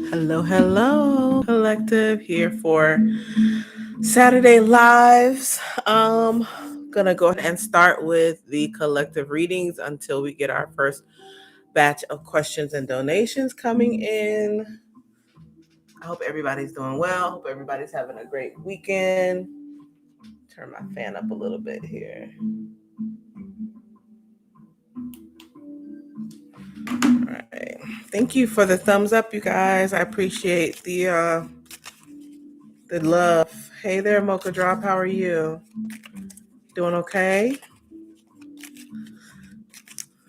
Hello, hello, collective here for Saturday lives. Gonna go ahead and start with the collective readings until we get our first batch of questions and donations coming in. I hope everybody's doing well. Hope everybody's having a great weekend. Turn my fan up a little bit here. All right. Thank you for the thumbs up, you guys. I appreciate the love. Hey there, Mocha Drop. How are you? Doing okay?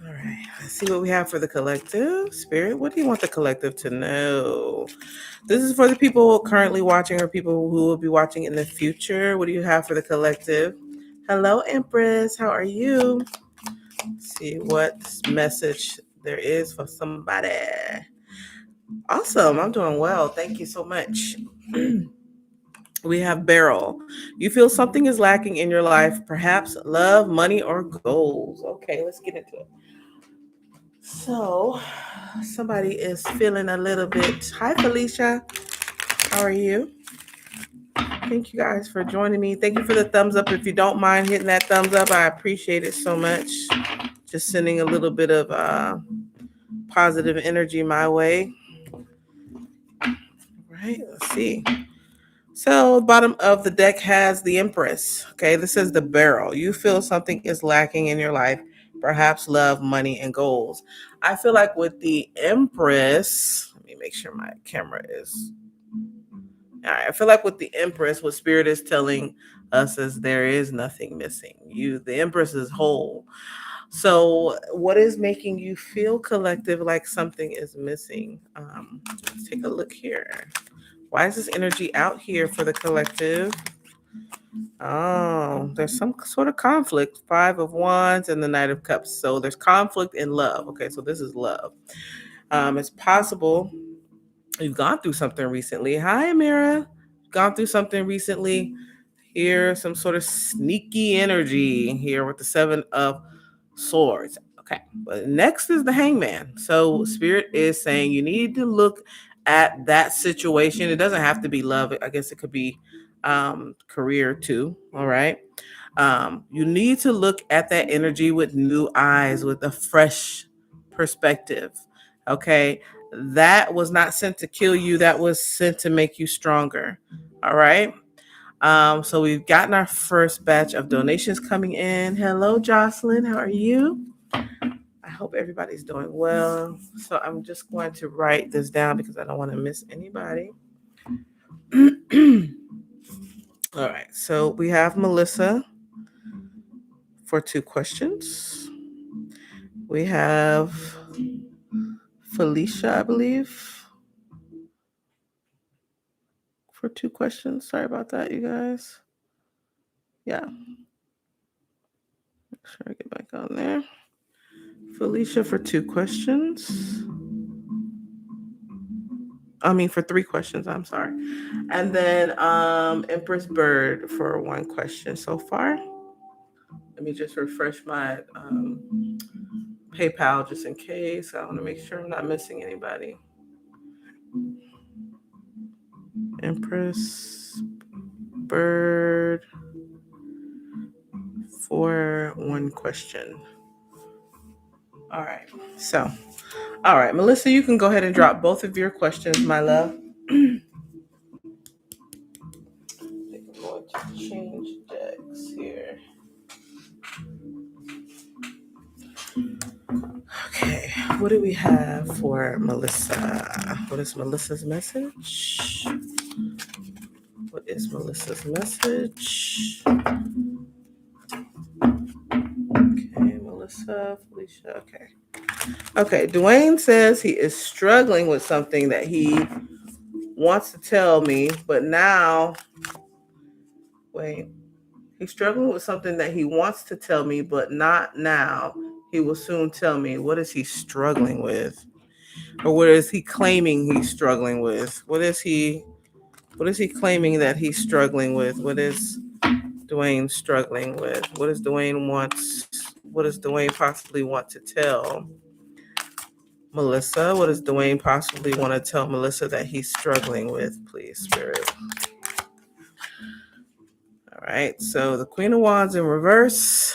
All right. Let's see what we have for the collective. Spirit, what do you want the collective to know? This is for the people currently watching or people who will be watching in the future. What do you have for the collective? Hello, Empress. How are you? Let's see what message there is for somebody. Awesome. I'm doing well. Thank you so much. We have Beryl. You feel something is lacking in your life, perhaps love, money, or goals. Okay, let's get into it. So, somebody is feeling a little bit. Hi, Felicia. How are you? Thank you guys for joining me. Thank you for the thumbs up. If you don't mind hitting that thumbs up, I appreciate it so much. Just sending a little bit of positive energy my way. Right, let's see. So, bottom of the deck has the Empress. Okay, this is the Barrel. You feel something is lacking in your life, perhaps love, money, and goals. I feel like with the Empress, let me make sure my camera is. All right, I feel like with the Empress, what Spirit is telling us is there is nothing missing. The Empress is whole. So, what is making you feel collective like something is missing? Let's take a look here. Why is this energy out here for the collective? Oh, there's some sort of conflict. Five of Wands and the Knight of Cups. So there's conflict in love. Okay, so this is love. It's possible you've gone through something recently. Hi, Amira. Gone through something recently. Here, some sort of sneaky energy here with the Seven of Swords. Okay, but next is the Hangman. So Spirit is saying you need to look at that situation. It doesn't have to be love. I guess it could be career too. All right. You need to look at that energy with new eyes, with a fresh perspective. Okay. That was not sent to kill you, that was sent to make you stronger. All right. So we've gotten our first batch of donations coming in. Hello, Jocelyn. How are you? I hope everybody's doing well. So I'm just going to write this down because I don't want to miss anybody. All right. So we have Melissa for 2 questions. We have Felicia, I believe, for 2 questions. Sorry about that, you guys. Yeah. Make sure I get back on there. Felicia for 2 questions. For 3 questions, I'm sorry. And then Empress Bird for 1 question so far. Let me just refresh my PayPal just in case. I want to make sure I'm not missing anybody. Empress Bird for 1 question. All right. So, all right, Melissa, you can go ahead and drop both of your questions, my love. I'm going to change decks here. Okay, what do we have for Melissa? What is Melissa's message? What is Melissa's message? Okay, Melissa, Felicia, okay. Okay, Dwayne says he is struggling with something that he wants to tell me, but now, he's struggling with something that he wants to tell me, but not now. He will soon tell me. What is he struggling with? Or what is he claiming he's struggling with? What is he claiming that he's struggling with? What is Dwayne struggling with? What does Dwayne possibly want to tell Melissa? What does Dwayne possibly want to tell Melissa that he's struggling with, please, Spirit? All right, so the Queen of Wands in reverse.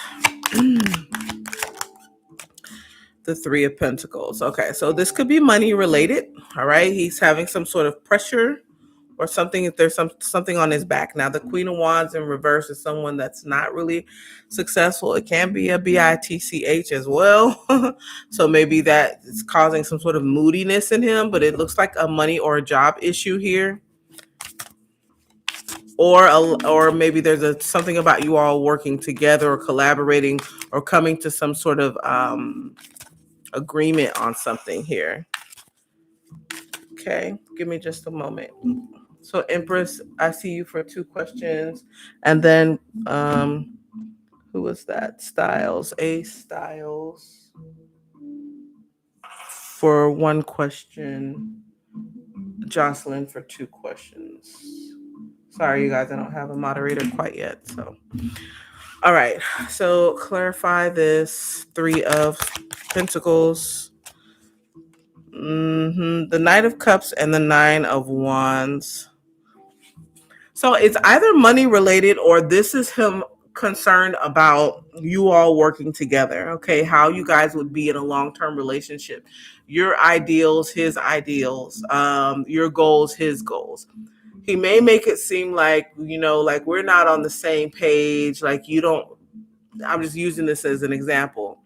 The Three of Pentacles. Okay, so this could be money related. All right, he's having some sort of pressure or something. If there's something on his back. Now, the Queen of Wands in reverse is someone that's not really successful. It can be a bitch as well. So maybe that is causing some sort of moodiness in him, but it looks like a money or a job issue here. Or maybe there's something about you all working together or collaborating or coming to some sort of agreement on something here. Okay, give me just a moment. So Empress, I see you for 2 questions. And then who was that? Styles, A Styles for 1 question. Jocelyn for 2 questions. Sorry, you guys, I don't have a moderator quite yet. So, all right. So clarify this 3 of Pentacles. The Knight of Cups and the 9 of Wands. So it's either money related or this is him concerned about you all working together. Okay, how you guys would be in a long-term relationship. Your ideals, his ideals, your goals, his goals. He may make it seem like, like we're not on the same page, like you don't. I'm just using this as an example.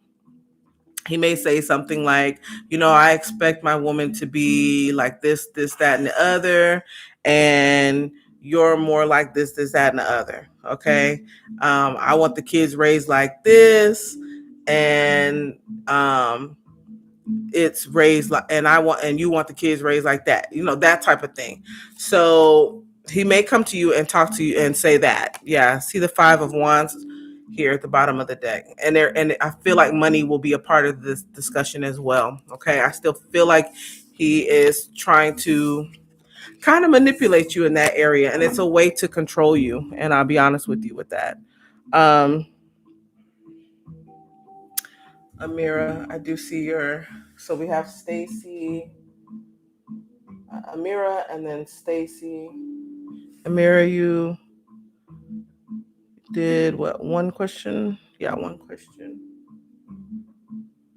He may say something like, I expect my woman to be like this, that, and the other. And you're more like this, that, and the other. Okay. I want the kids raised like this. And it's raised like, and you want the kids raised like that, that type of thing. So he may come to you and talk to you and say that. Yeah. See the 5 of Wands here at the bottom of the deck. And I feel like money will be a part of this discussion as well. Okay. I still feel like he is trying to kind of manipulate you in that area. And it's a way to control you. And I'll be honest with you with that. Amira, I do see so we have Stacy, Amira, and then Stacy. Amira, you did what? 1 question? Yeah, 1 question.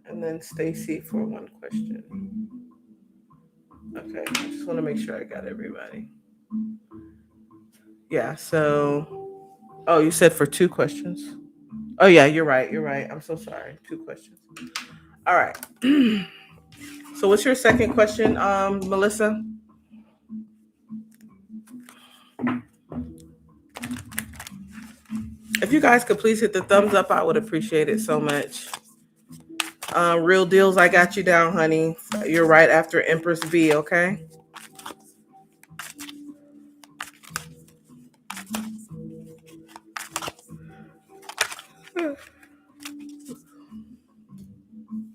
And then Stacy for 1 question. Okay, I just want to make sure I got everybody. Yeah, so, you said for 2 questions. Oh yeah, you're right. I'm so sorry. 2 questions. All right. So what's your second question, Melissa? If you guys could please hit the thumbs up, I would appreciate it so much. Real deals, I got you down, honey. You're right after Empress B, okay?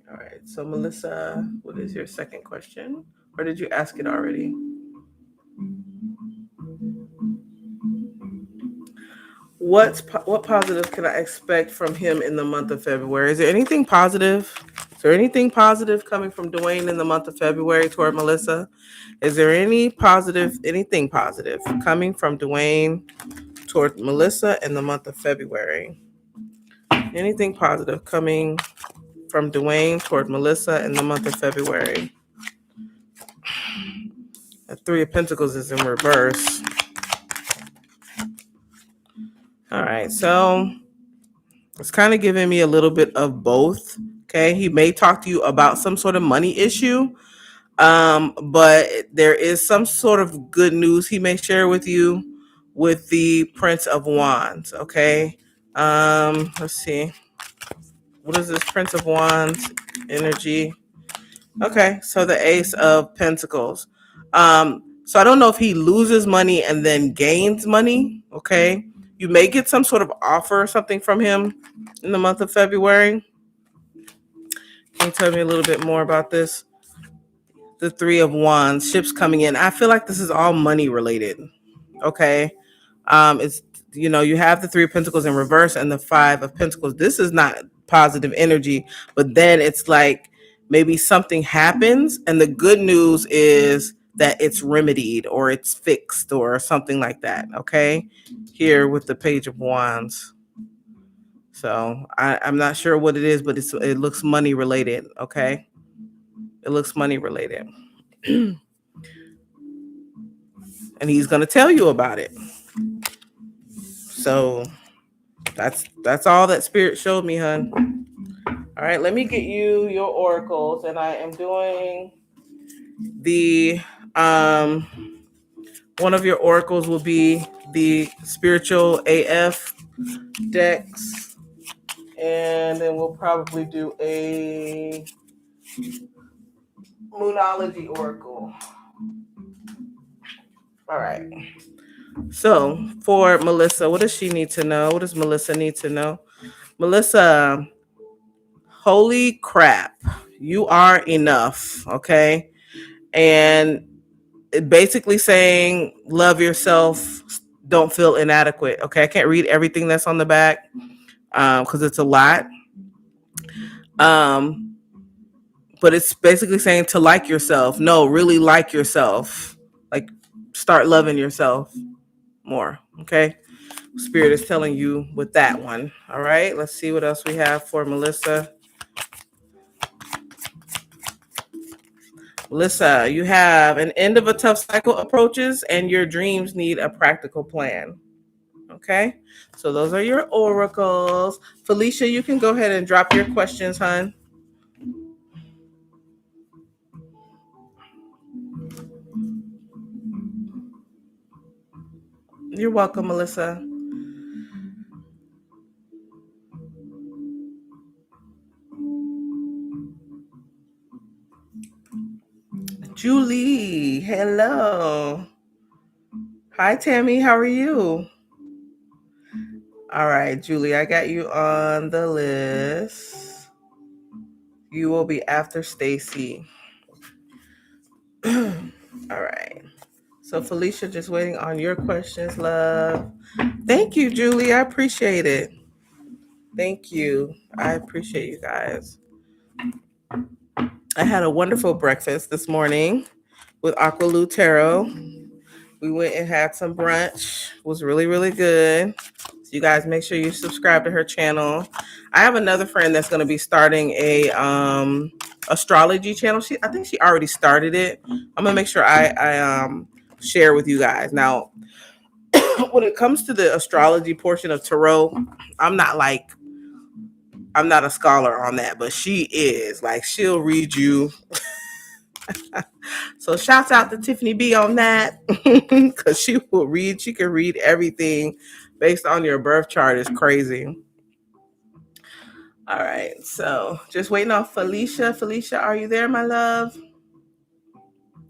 All right, so Melissa, what is your second question? Or did you ask it already? What positive can I expect from him in the month of February? Is there anything positive? Is there anything positive coming from Dwayne in the month of February toward Melissa? Is there anything positive coming from Dwayne toward Melissa in the month of February? Anything positive coming from Dwayne toward Melissa in the month of February? The 3 of Pentacles is in reverse. All right, so it's kind of giving me a little bit of both. Okay, he may talk to you about some sort of money issue, but there is some sort of good news he may share with you with the Prince of Wands. Okay, let's see. What is this Prince of Wands energy? Okay, so the Ace of Pentacles. So I don't know if he loses money and then gains money. Okay, you may get some sort of offer or something from him in the month of February. Can you tell me a little bit more about this? The 3 of Wands, ships coming in. I feel like this is all money related. Okay, it's you have the 3 of Pentacles in reverse and the 5 of Pentacles. This is not positive energy, but then it's like maybe something happens, and the good news is that it's remedied or it's fixed or something like that. Okay, here with the Page of Wands. So I'm not sure what it is, but it looks money related. Okay, it looks money related, and he's gonna tell you about it. So that's all that Spirit showed me, hun. All right, let me get you your oracles, and I am doing the one of your oracles will be the Spiritual AF decks, and then we'll probably do a Moonology oracle. All right. So for Melissa, what does she need to know? What does Melissa need to know? Melissa, holy crap, you are enough. Okay. And basically saying love yourself, don't feel inadequate. Okay. I can't read everything that's on the back because it's a lot. But it's basically saying to like yourself. No, really like yourself. Like start loving yourself more. Okay. Spirit is telling you with that one. All right. Let's see what else we have for Melissa. Melissa, you have an end of a tough cycle approaches and your dreams need a practical plan. Okay. So those are your oracles. Felicia, you can go ahead and drop your questions, hon. You're welcome, Melissa. Julie, hello. Hi, Tammy. How are you? All right, Julie, I got you on the list. You will be after Stacy. All right. So Felicia, just waiting on your questions, love. Thank you, Julie. I appreciate it. Thank you. I appreciate you guys. I had a wonderful breakfast this morning with Aqualoo Tarot. We went and had some brunch. It was really, really good. So you guys make sure you subscribe to her channel. I have another friend that's going to be starting a astrology channel. I think she already started it. I'm gonna make sure I share with you guys. Now, when it comes to the astrology portion of tarot, I'm not a scholar on that, but she is. Like she'll read you. So shouts out to Tiffany B on that because she can read everything based on your birth chart. Is crazy. All right, so just waiting on Felicia. Felicia, are you there, my love?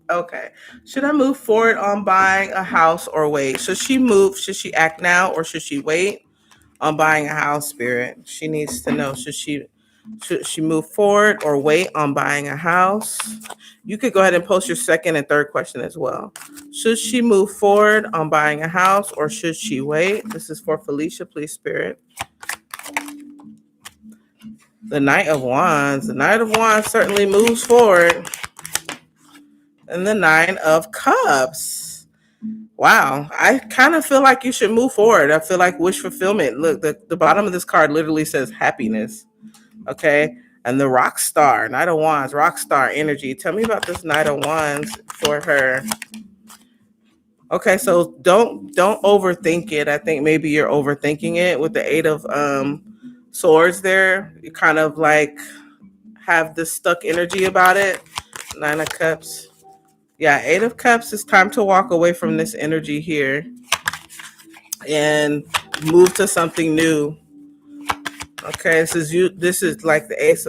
Okay. Should I move forward on buying a house or wait? Should she move? Should she act now or should she wait on buying a house, Spirit? She needs to know. Should she move forward or wait on buying a house? You could go ahead and post your second and third question as well. Should she move forward on buying a house or should she wait? This is for Felicia, please, Spirit. The Knight of Wands. The Knight of Wands certainly moves forward. And the Nine of Cups. Wow. I kind of feel like you should move forward. I feel like wish fulfillment. Look, the bottom of this card literally says happiness. Okay. And the rock star, Knight of Wands, rock star energy. Tell me about this Knight of Wands for her. Okay, so don't overthink it. I think maybe you're overthinking it with the Eight of Swords there. You kind of like have this stuck energy about it. Nine of Cups. Yeah, Eight of Cups. It's time to walk away from this energy here and move to something new. Okay, this is like the Ace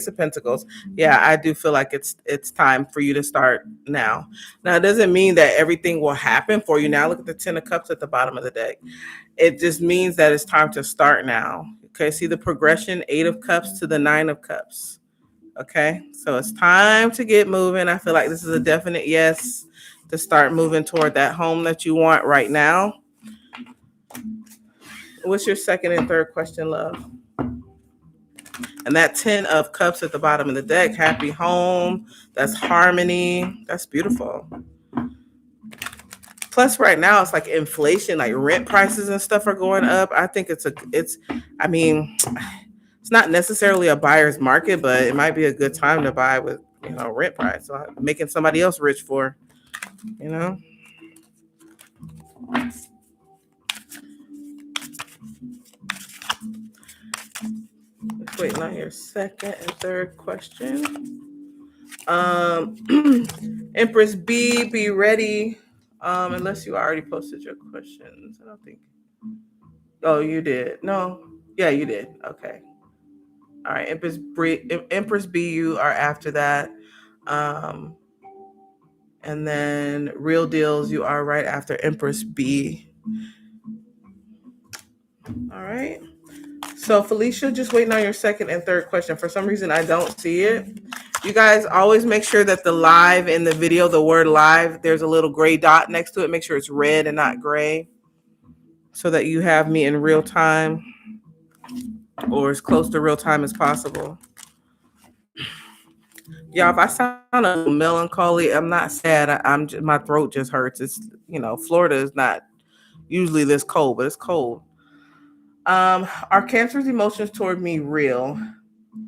of Pentacles. Yeah, I do feel like it's time for you to start now. Now, it doesn't mean that everything will happen for you now. Look at the Ten of Cups at the bottom of the deck. It just means that it's time to start now. Okay, see the progression, Eight of Cups to the Nine of Cups. Okay, so it's time to get moving. I feel like this is a definite yes to start moving toward that home that you want right now. What's your second and third question, love? And that 10 of cups at the bottom of the deck, happy home, that's harmony. That's beautiful. Plus right now it's like inflation, like rent prices and stuff are going up. I think I mean, it's not necessarily a buyer's market, but it might be a good time to buy with, rent price. So making somebody else rich for, you know. Let's wait on your second and third question. Empress B, be ready. Unless you already posted your questions. I don't think. Oh, you did. No. Yeah, you did. Okay. All right. Empress B, you are after that. Um, and then Real Deals, you are right after Empress B. All right. So Felicia, just waiting on your second and third question. For some reason, I don't see it. You guys always make sure that the live in the video, the word live, there's a little gray dot next to it. Make sure it's red and not gray so that you have me in real time or as close to real time as possible. Yeah, if I sound a little melancholy, I'm not sad. My throat just hurts. It's, Florida is not usually this cold, but it's cold. Are Cancer's emotions toward me real?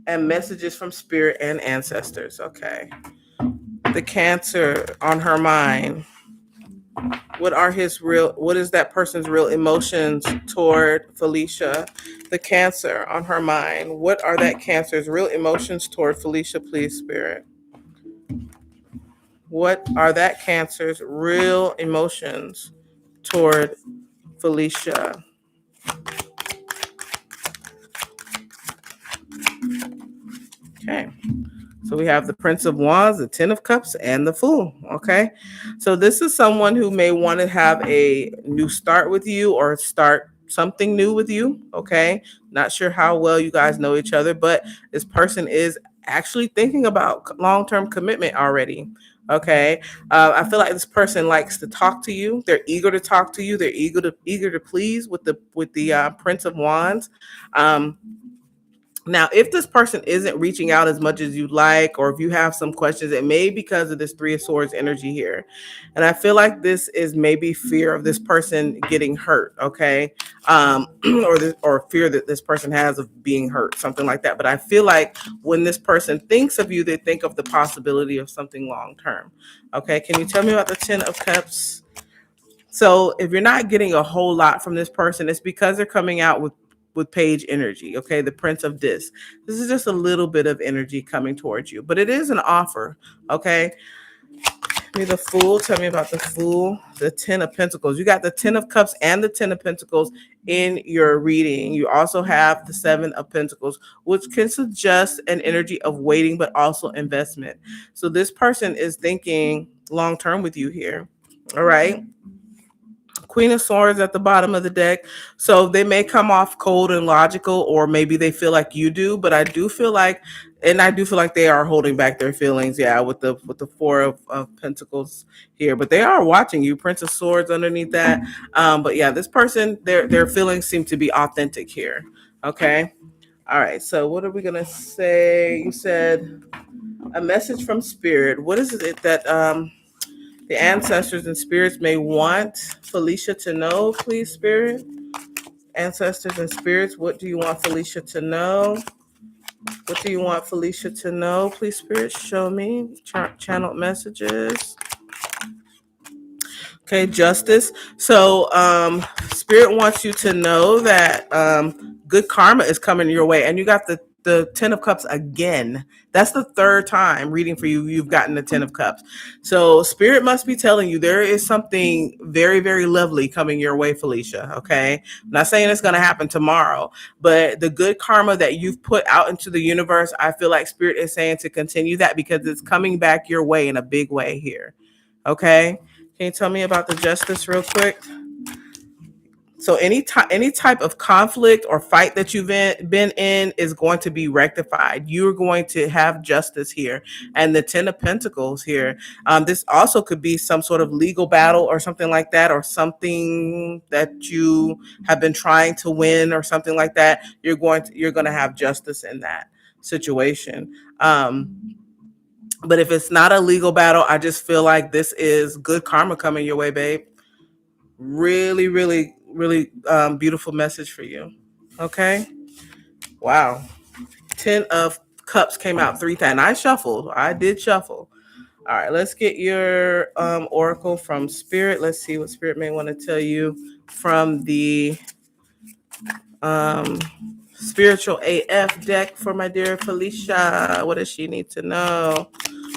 And messages from spirit and ancestors. Okay. The Cancer on her mind. What is that person's real emotions toward Felicia? The Cancer on her mind. What are that Cancer's real emotions toward Felicia, please, Spirit? What are that Cancer's real emotions toward Felicia? Okay. So we have the Prince of Wands, the Ten of Cups, and the Fool. Okay. So this is someone who may want to have a new start with you or start something new with you. Okay. Not sure how well you guys know each other, but this person is actually thinking about long-term commitment already. Okay. I feel like this person likes to talk to you. They're eager to talk to you. They're eager to please with the Prince of Wands. Now, if this person isn't reaching out as much as you'd like, or if you have some questions, it may be because of this Three of Swords energy here. And I feel like this is maybe fear of this person getting hurt, okay? Or fear that this person has of being hurt, something like that. But I feel like when this person thinks of you, they think of the possibility of something long term, okay? Can you tell me about the Ten of Cups? So if you're not getting a whole lot from this person, it's because they're coming out with page energy. Okay. The Prince of Disc. This is just a little bit of energy coming towards you, but it is an offer. Okay. Tell me the Fool. Tell me about the Fool. The Ten of Pentacles. You got the Ten of Cups and the Ten of Pentacles in your reading. You also have the Seven of Pentacles, which can suggest an energy of waiting, but also investment. So this person is thinking long term with you here. All right. Queen of Swords at the bottom of the deck. So they may come off cold and logical, or maybe they feel like you do, but I do feel like they are holding back their feelings. Yeah, with the Four of Pentacles here, but they are watching you. Prince of Swords underneath that. But yeah, this person, their feelings seem to be authentic here. Okay. All right. So what are we gonna say? You said a message from spirit. What is it that the ancestors and spirits may want Felicia to know, please, Spirit? Ancestors and spirits, what do you want Felicia to know? What do you want Felicia to know, please, Spirit? Show me. Channeled messages. Okay, Justice. So Spirit wants you to know that good karma is coming your way. And you got the Ten of Cups again. That's the third time reading for you. You've gotten the Ten of Cups. So Spirit must be telling you there is something very, very lovely coming your way, Felicia. Okay. I'm not saying it's going to happen tomorrow, but the good karma that you've put out into the universe, I feel like Spirit is saying to continue that because it's coming back your way in a big way here. Okay. Can you tell me about the Justice real quick? So any type of conflict or fight that you've been in is going to be rectified. You're going to have justice here. And the 10 of Pentacles here. This also could be some sort of legal battle or something like that, or something that you have been trying to win or something like that. You're going to have justice in that situation. But if it's not a legal battle, I just feel like this is good karma coming your way, babe. Really, really, really beautiful message for you. Okay. Wow. 10 of Cups came out 3 times. I shuffled. I did shuffle. All right. Let's get your oracle from Spirit. Let's see what Spirit may want to tell you from the Spiritual AF deck for my dear Felicia. What does she need to know?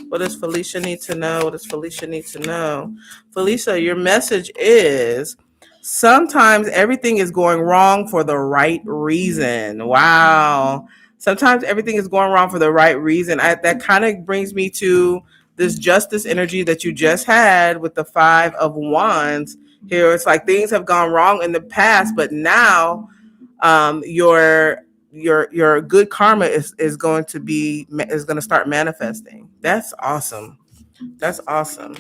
What does Felicia need to know? What does Felicia need to know? Felicia, your message is sometimes everything is going wrong for the right reason. Wow. Sometimes everything is going wrong for the right reason. That kind of brings me to this justice energy that you just had with the 5 of Wands here. It's like things have gone wrong in the past, but now your good karma is going to start manifesting. That's awesome. That's awesome.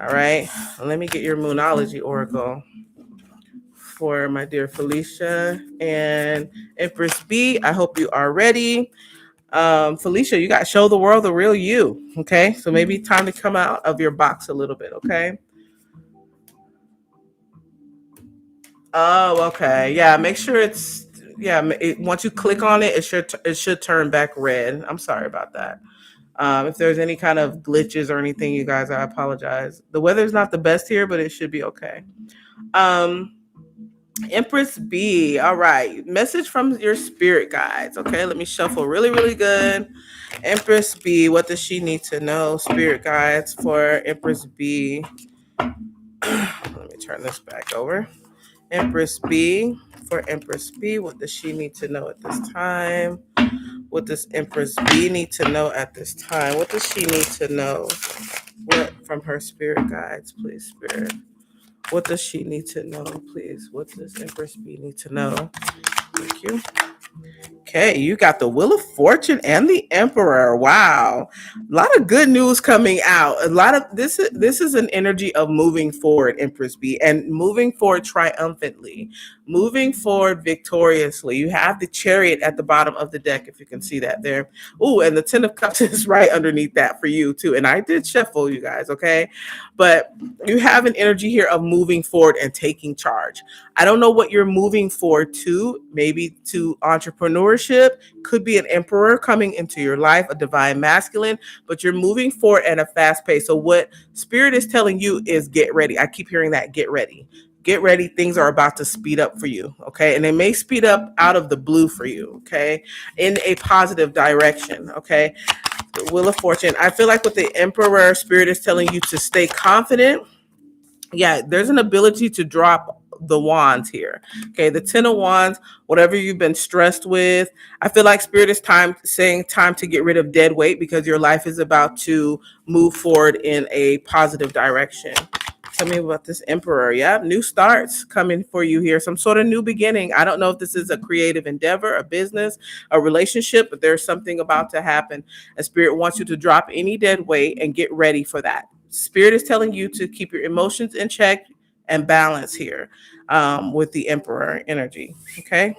All right, let me get your Moonology oracle for my dear Felicia and Empress B. I hope you are ready. Felicia, you got to show the world the real you. Okay, so maybe time to come out of your box a little bit. Okay. Oh, okay. Yeah, make sure it's once you click on it, it should turn back red. I'm sorry about that. If there's any kind of glitches or anything, you guys, I apologize. The weather's not the best here, but it should be okay. Um, Empress B. All right. Message from your spirit guides. Okay, let me shuffle really, really good. Empress B, what does she need to know? Spirit guides for Empress B. Let me turn this back over. Empress B, for Empress B, what does she need to know at this time? What does Empress B need to know at this time? What does she need to know? What from her spirit guides, please, Spirit? What does she need to know, please? What does Empress B need to know? Thank you. Okay, you got the Wheel of Fortune and the Emperor. Wow. A lot of good news coming out. A lot of this is an energy of moving forward, Empress B, and moving forward triumphantly, moving forward victoriously. You have the Chariot at the bottom of the deck, if you can see that there. Oh, and the 10 of Cups is right underneath that for you too. And I did shuffle, you guys, okay? But you have an energy here of moving forward and taking charge. I don't know what you're moving forward to, maybe to entrepreneurship, could be an emperor coming into your life, a divine masculine, but you're moving forward at a fast pace. So what Spirit is telling you is get ready. I keep hearing that, get ready. Get ready. Things are about to speed up for you. Okay. And they may speed up out of the blue for you. Okay. In a positive direction. Okay. The Wheel of Fortune. I feel like with the Emperor, Spirit is telling you to stay confident. Yeah, there's an ability to drop the wands here. Okay, the 10 of Wands, whatever you've been stressed with. I feel like Spirit is saying time to get rid of dead weight because your life is about to move forward in a positive direction. Tell me about this Emperor. Yeah, new starts coming for you here. Some sort of new beginning. I don't know if this is a creative endeavor, a business, a relationship, but there's something about to happen. And Spirit wants you to drop any dead weight and get ready for that. Spirit is telling you to keep your emotions in check and balance here with the Emperor energy. Okay.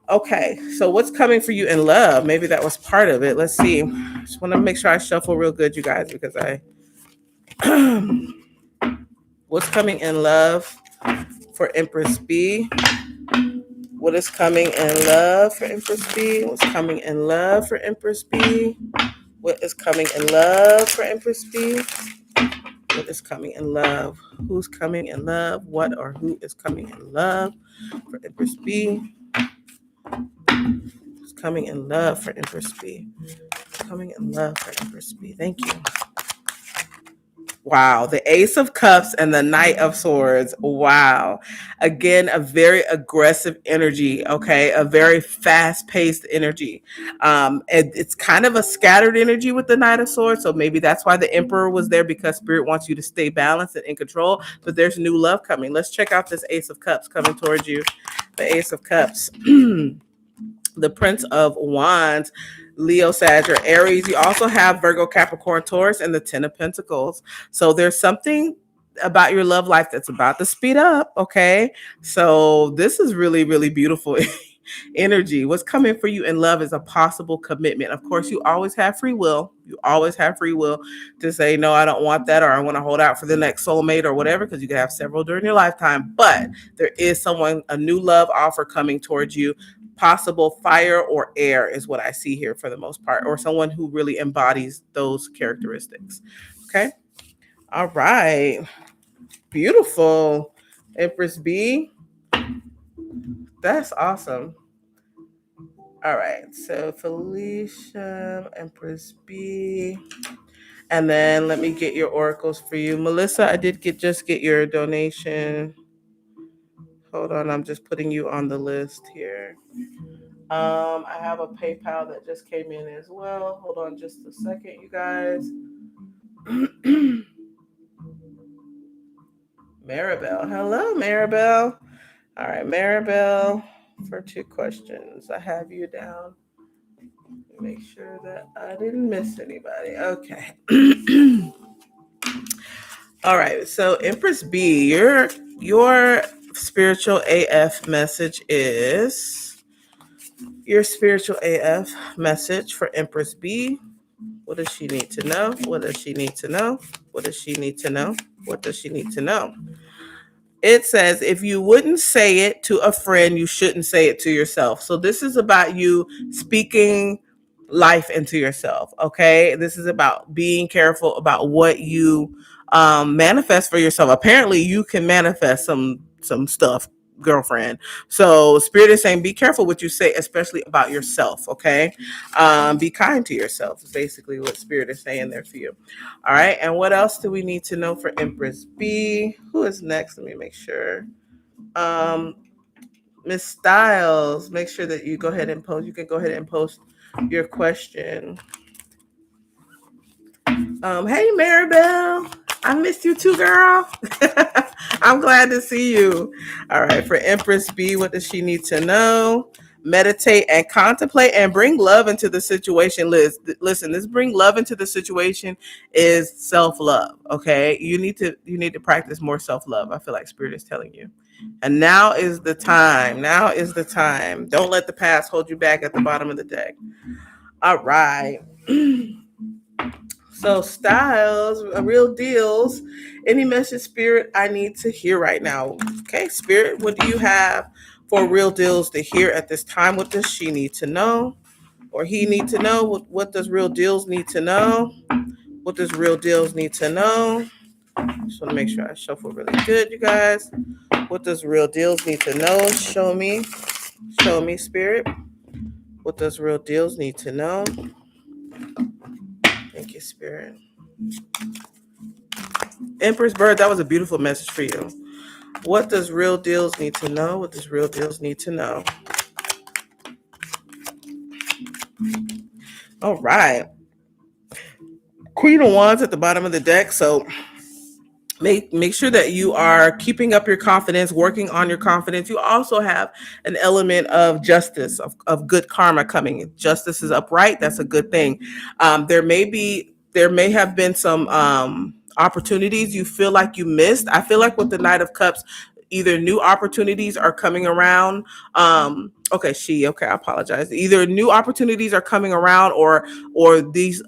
Okay. So what's coming for you in love? Maybe that was part of it. Let's see. Just want to make sure I shuffle real good, you guys, because I what's coming in love for Empress B? What is coming in love for Empress B? What's coming in love for Empress B? What is coming in love for Empress B? What is coming in love? Who's coming in love? What or who is coming in love for Empress B? Who's coming in love for Empress B? Coming in love for Empress B. Thank you. Wow, the Ace of Cups and the Knight of Swords. Wow. Again, a very aggressive energy, okay? A very fast paced energy. It's kind of a scattered energy with the Knight of Swords. So maybe that's why the Emperor was there, because Spirit wants you to stay balanced and in control. But there's new love coming. Let's check out this Ace of Cups coming towards you. The Ace of Cups. The Prince of Wands, Leo, Sag, or Aries. You also have Virgo, Capricorn, Taurus, and the Ten of Pentacles. So there's something about your love life that's about to speed up. Okay. So this is really, really beautiful energy. What's coming for you in love is a possible commitment. Of course, you always have free will. You always have free will to say, no, I don't want that, or I want to hold out for the next soulmate or whatever, because you can have several during your lifetime. But there is someone, a new love offer coming towards you. Possible fire or air is what I see here for the most part, or someone who really embodies those characteristics. Okay. All right. Beautiful. Empress B. That's awesome. All right. So Felicia, Empress B. And then let me get your oracles for you. Melissa, I did just get your donation. Hold on, I'm just putting you on the list here. I have a PayPal that just came in as well. Hold on just a second, you guys. Maribel. Hello, Maribel. All right, Maribel, for 2 questions. I have you down. Make sure that I didn't miss anybody. Okay. All right. So Empress B, your spiritual AF message is your spiritual AF message for Empress B. What does she need to know? What does she need to know? What does she need to know? What does she need to know? It says, if you wouldn't say it to a friend, you shouldn't say it to yourself. So this is about you speaking life into yourself. Okay. This is about being careful about what you manifest for yourself. Apparently you can manifest some stuff, girlfriend. So Spirit is saying, be careful what you say, especially about yourself. Okay. Be kind to yourself is basically what Spirit is saying there for you. All right. And what else do we need to know for Empress B? Who is next? Let me make sure. Miss Styles, make sure that you go ahead and post. You can go ahead and post your question. Hey, Maribel. I missed you too, girl. I'm glad to see you. All right. For Empress B, what does she need to know? Meditate and contemplate and bring love into the situation. Listen, this bring love into the situation is self-love. Okay. You need to practice more self-love. I feel like Spirit is telling you. And now is the time. Now is the time. Don't let the past hold you back at the bottom of the deck. All right. So Styles, real deals. Any message, Spirit, I need to hear right now. Okay, Spirit, what do you have for real deals to hear at this time? What does she need to know? Or he need to know? What does real deals need to know? What does real deals need to know? Just want to make sure I shuffle really good, you guys. What does real deals need to know? Show me, Spirit. What does real deals need to know? Thank you, Spirit. Empress Bird, that was a beautiful message for you. What does real deals need to know? What does real deals need to know? All right. Queen of Wands at the bottom of the deck. So make sure that you are keeping up your confidence, working on your confidence. You also have an element of justice, of good karma coming. If justice is upright, that's a good thing. There may have been some opportunities you feel like you missed. I feel like with the Knight of Cups, either new opportunities are coming around. Okay, I apologize. Either new opportunities are coming around, or these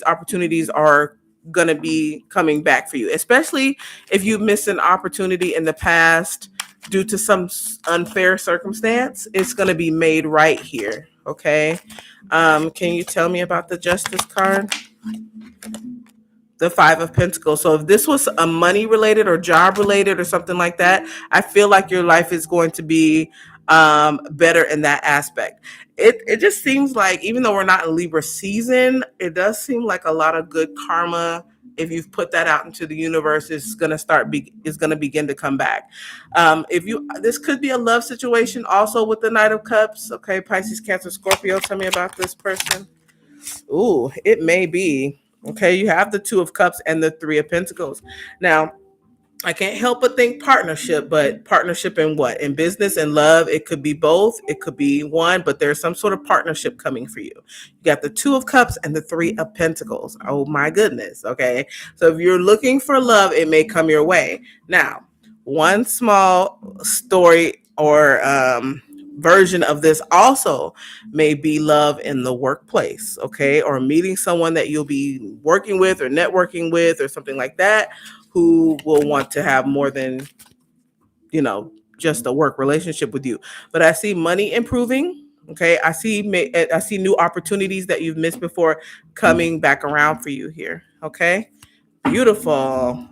opportunities are going to be coming back for you, especially if you missed an opportunity in the past due to some unfair circumstance. It's going to be made right here. Okay. Can you tell me about the Justice card? The Five of Pentacles. So if this was a money related or job related or something like that, I feel like your life is going to be better in that aspect. It just seems like, even though we're not in Libra season, it does seem like a lot of good karma if you've put that out into the universe, it's going to is going to begin to come back. If you, this could be a love situation also with the Knight of Cups. Okay, Pisces, Cancer, Scorpio. Tell me about this person. Ooh, it may be. Okay, you have the Two of Cups and the Three of Pentacles. Now, I can't help but think partnership, but partnership in what? In business and love, it could be both. It could be one, but there's some sort of partnership coming for you. You got the Two of Cups and the Three of Pentacles. Oh my goodness. Okay. So if you're looking for love, it may come your way. Now, one small story or version of this also may be love in the workplace, okay, or meeting someone that you'll be working with or networking with or something like that, who will want to have more than, just a work relationship with you. But I see money improving. Okay, I see new opportunities that you've missed before coming back around for you here. Okay, beautiful.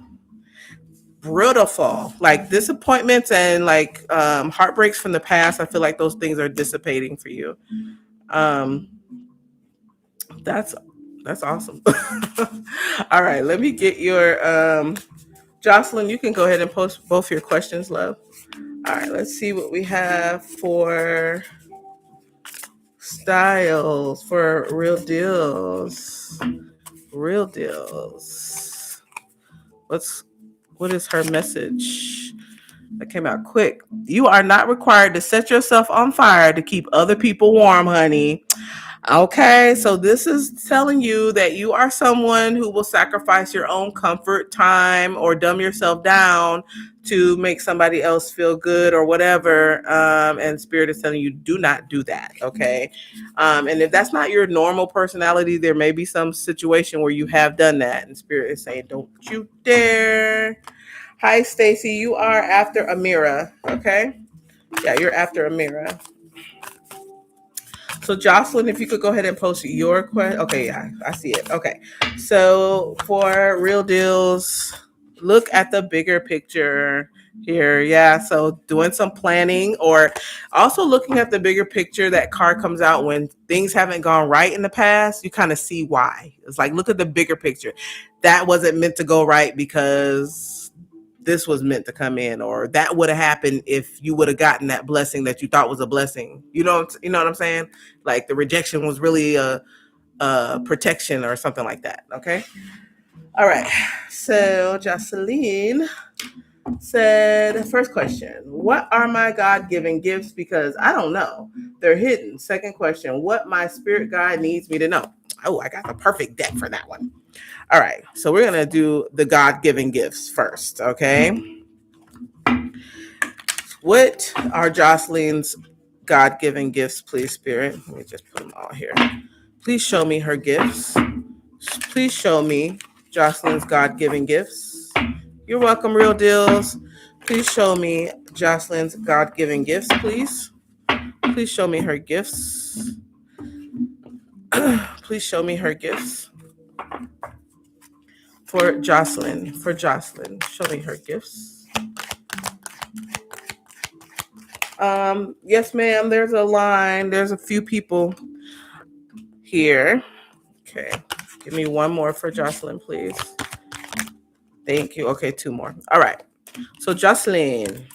Beautiful. Like disappointments and like heartbreaks from the past, I feel like those things are dissipating for you. Um, that's that's awesome. All right, let me get your Jocelyn. You can go ahead and post both your questions, love. All right, let's see what we have for styles for real deals. Real deals. What is her message? That came out quick. You are not required to set yourself on fire to keep other people warm, honey. Okay, so this is telling you that you are someone who will sacrifice your own comfort, time, or dumb yourself down to make somebody else feel good or whatever. And Spirit is telling you, do not do that. Okay. And if that's not your normal personality, there may be some situation where you have done that. And Spirit is saying, don't you dare. Hi, Stacy. You are after Amira. Okay. Yeah, you're after Amira. So Jocelyn, if you could go ahead and post your question. Okay, yeah, I see it. Okay. So for real deals, look at the bigger picture here. Yeah. So doing some planning or also looking at the bigger picture. That card comes out when things haven't gone right in the past. You kind of see why. It's like, look at the bigger picture. That wasn't meant to go right because this was meant to come in, or that would have happened if you would have gotten that blessing that you thought was a blessing. You know what I'm saying? Like the rejection was really a protection or something like that. Okay. All right. So Jocelyn said, first question, what are my God-given gifts? Because I don't know. They're hidden. Second question, what my spirit guide needs me to know. Oh, I got the perfect deck for that one. All right, so we're going to do the God-given gifts first, okay? What are Jocelyn's God-given gifts, please, Spirit? Let me just put them all here. Please show me her gifts. Please show me Jocelyn's God-given gifts. You're welcome, Real Deals. Please show me Jocelyn's God-given gifts, please. Please show me her gifts. Please show me her gifts. For Jocelyn, show me her gifts. Yes, ma'am, there's a line. There's a few people here. Okay, give me one more for Jocelyn, please. Thank you. Okay, two more. All right. So Jocelyn,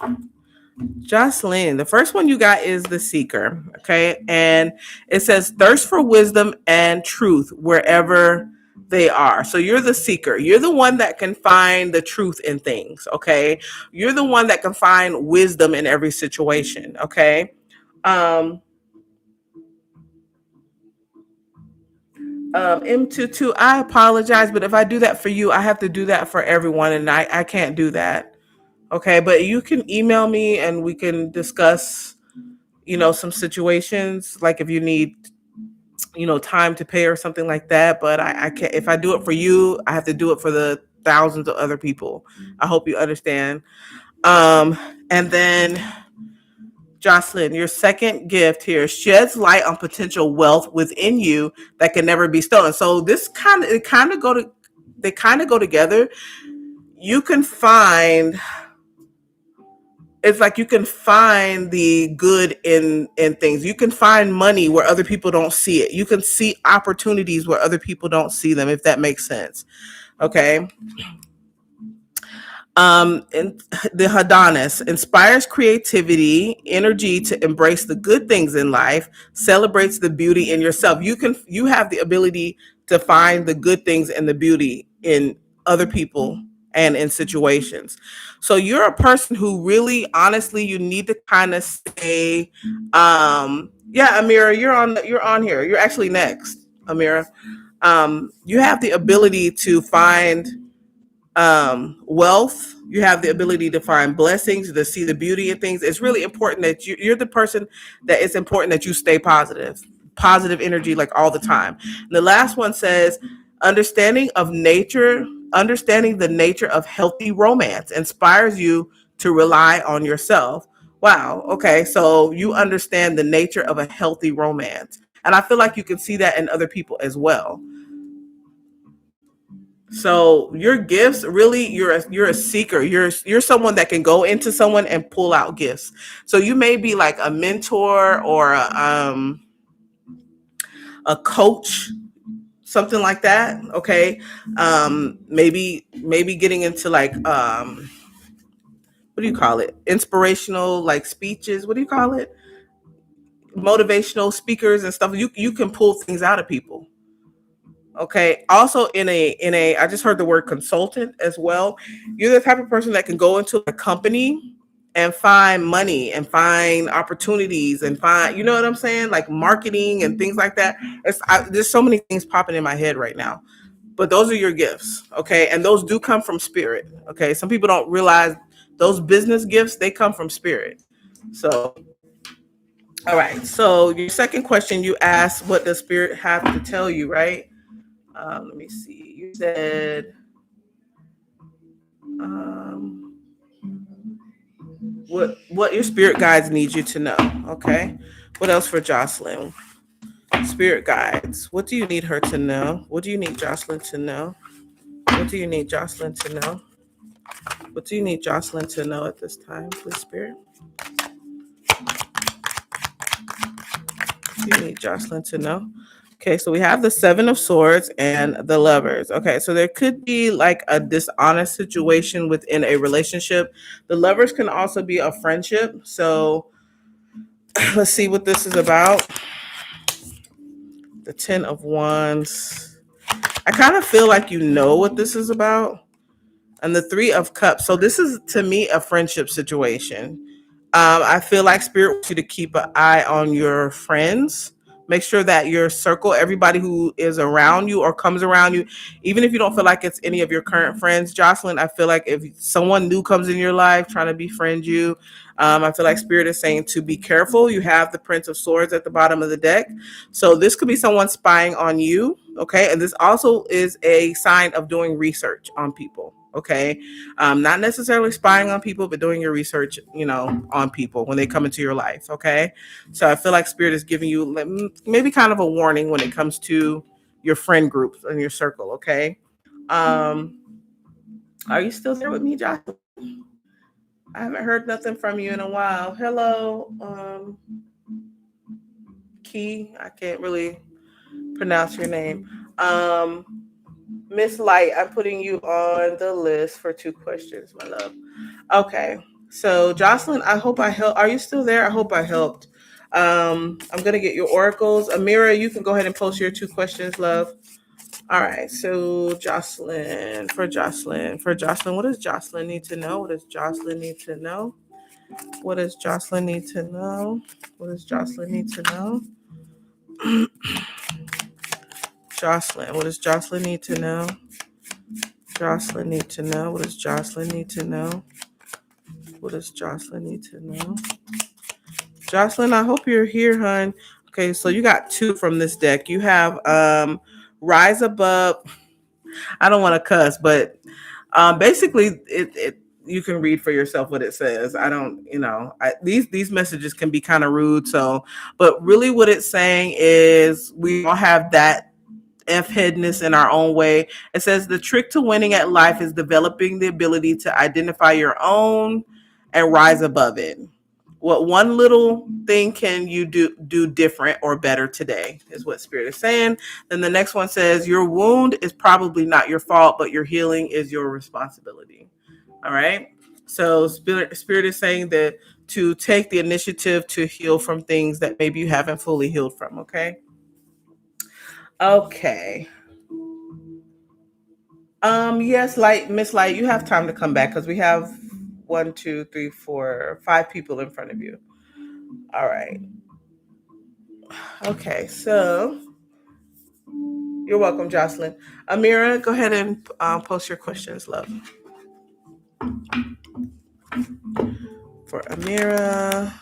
the first one you got is the Seeker. Okay, and it says thirst for wisdom and truth wherever they are. So you're the seeker. You're the one that can find the truth in things. Okay, you're the one that can find wisdom in every situation. Okay. M22, I apologize, but if I do that for you, I have to do that for everyone, and I can't do that. Okay, but you can email me and we can discuss, some situations, like if you need, time to pay or something like that. But I can't, if I do it for you, I have to do it for the thousands of other people. I hope you understand. And then Jocelyn, your second gift here sheds light on potential wealth within you that can never be stolen. So this they kind of go together. You can find, it's like you can find the good in things. You can find money where other people don't see it. You can see opportunities where other people don't see them, if that makes sense. Okay. And the Hadonis inspires creativity, energy to embrace the good things in life, celebrates the beauty in yourself. You have the ability to find the good things and the beauty in other people and in situations. So you're a person who really, honestly, you need to kind of stay. Yeah, Amira, you're on here. You're actually next, Amira. You have the ability to find wealth. You have the ability to find blessings, to see the beauty in things. It's really important that you're the person that it's important that you stay positive energy like all the time. And the last one says understanding of nature, understanding the nature of healthy romance inspires you to rely on yourself. Wow. Okay. So you understand the nature of a healthy romance. And I feel like you can see that in other people as well. So your gifts really you're a seeker. You're someone that can go into someone and pull out gifts. So you may be like a mentor or a coach, something like that. Okay. Maybe getting into like what do you call it? Inspirational like speeches. What do you call it? Motivational speakers and stuff. You can pull things out of people. Okay. Also in a I just heard the word consultant as well. You're the type of person that can go into a company and find money and find opportunities and find, you know what I'm saying? Like marketing and things like that. There's so many things popping in my head right now. But those are your gifts, okay? And those do come from spirit, okay? Some people don't realize those business gifts, they come from spirit. So, all right. So, your second question you asked, what does spirit have to tell you, right? Let me see. You said, um, what your spirit guides need you to know. Okay. What else for Jocelyn? Spirit guides. What do you need her to know? What do you need Jocelyn to know? What do you need Jocelyn to know? What do you need Jocelyn to know at this time, please, Spirit? What do you need Jocelyn to know? Okay, so we have the Seven of Swords and the Lovers. Okay, so there could be like a dishonest situation within a relationship. The Lovers can also be a friendship. So let's see what this is about. The Ten of Wands. I kind of feel like you know what this is about. And the Three of Cups. So this is to me a friendship situation. I feel like spirit wants you to keep an eye on your friends. Make sure that your circle, everybody who is around you or comes around you, even if you don't feel like it's any of your current friends, Jocelyn, I feel like if someone new comes in your life trying to befriend you, I feel like spirit is saying to be careful. You have the Prince of Swords at the bottom of the deck. So this could be someone spying on you. Okay. And this also is a sign of doing research on people. Okay. Not necessarily spying on people, but doing your research, on people when they come into your life. Okay. So I feel like spirit is giving you maybe kind of a warning when it comes to your friend groups and your circle. Okay. Um, are you still there with me, Josh? I haven't heard nothing from you in a while. Hello, Key. I can't really pronounce your name. Miss Light, I'm putting you on the list for two questions, my love. Okay. So Jocelyn, I hope I helped. Are you still there? I hope I helped. I'm gonna get your oracles. Amira, you can go ahead and post your two questions, love. All right. So Jocelyn, what does Jocelyn need to know? What does Jocelyn need to know? What does Jocelyn need to know? What does Jocelyn need to know? Jocelyn, what does Jocelyn need to know? Jocelyn need to know. What does Jocelyn need to know? What does Jocelyn need to know? Jocelyn, I hope you're here, hon. Okay, so you got two from this deck. You have Rise Above. I don't want to cuss, but basically it you can read for yourself what it says. I don't, these messages can be kind of rude. So, but really what it's saying is we all have that F-headness in our own way. It says the trick to winning at life is developing the ability to identify your own and rise above it. What one little thing can you do different or better today is what Spirit is saying. Then the next one says your wound is probably not your fault, but your healing is your responsibility. All right. So Spirit is saying that to take the initiative to heal from things that maybe you haven't fully healed from. Okay. Okay. Yes, Light, Miss Light, you have time to come back because we have one, two, three, four, five people in front of you. All right. Okay, so you're welcome, Jocelyn. Amira, go ahead and post your questions, love. For Amira.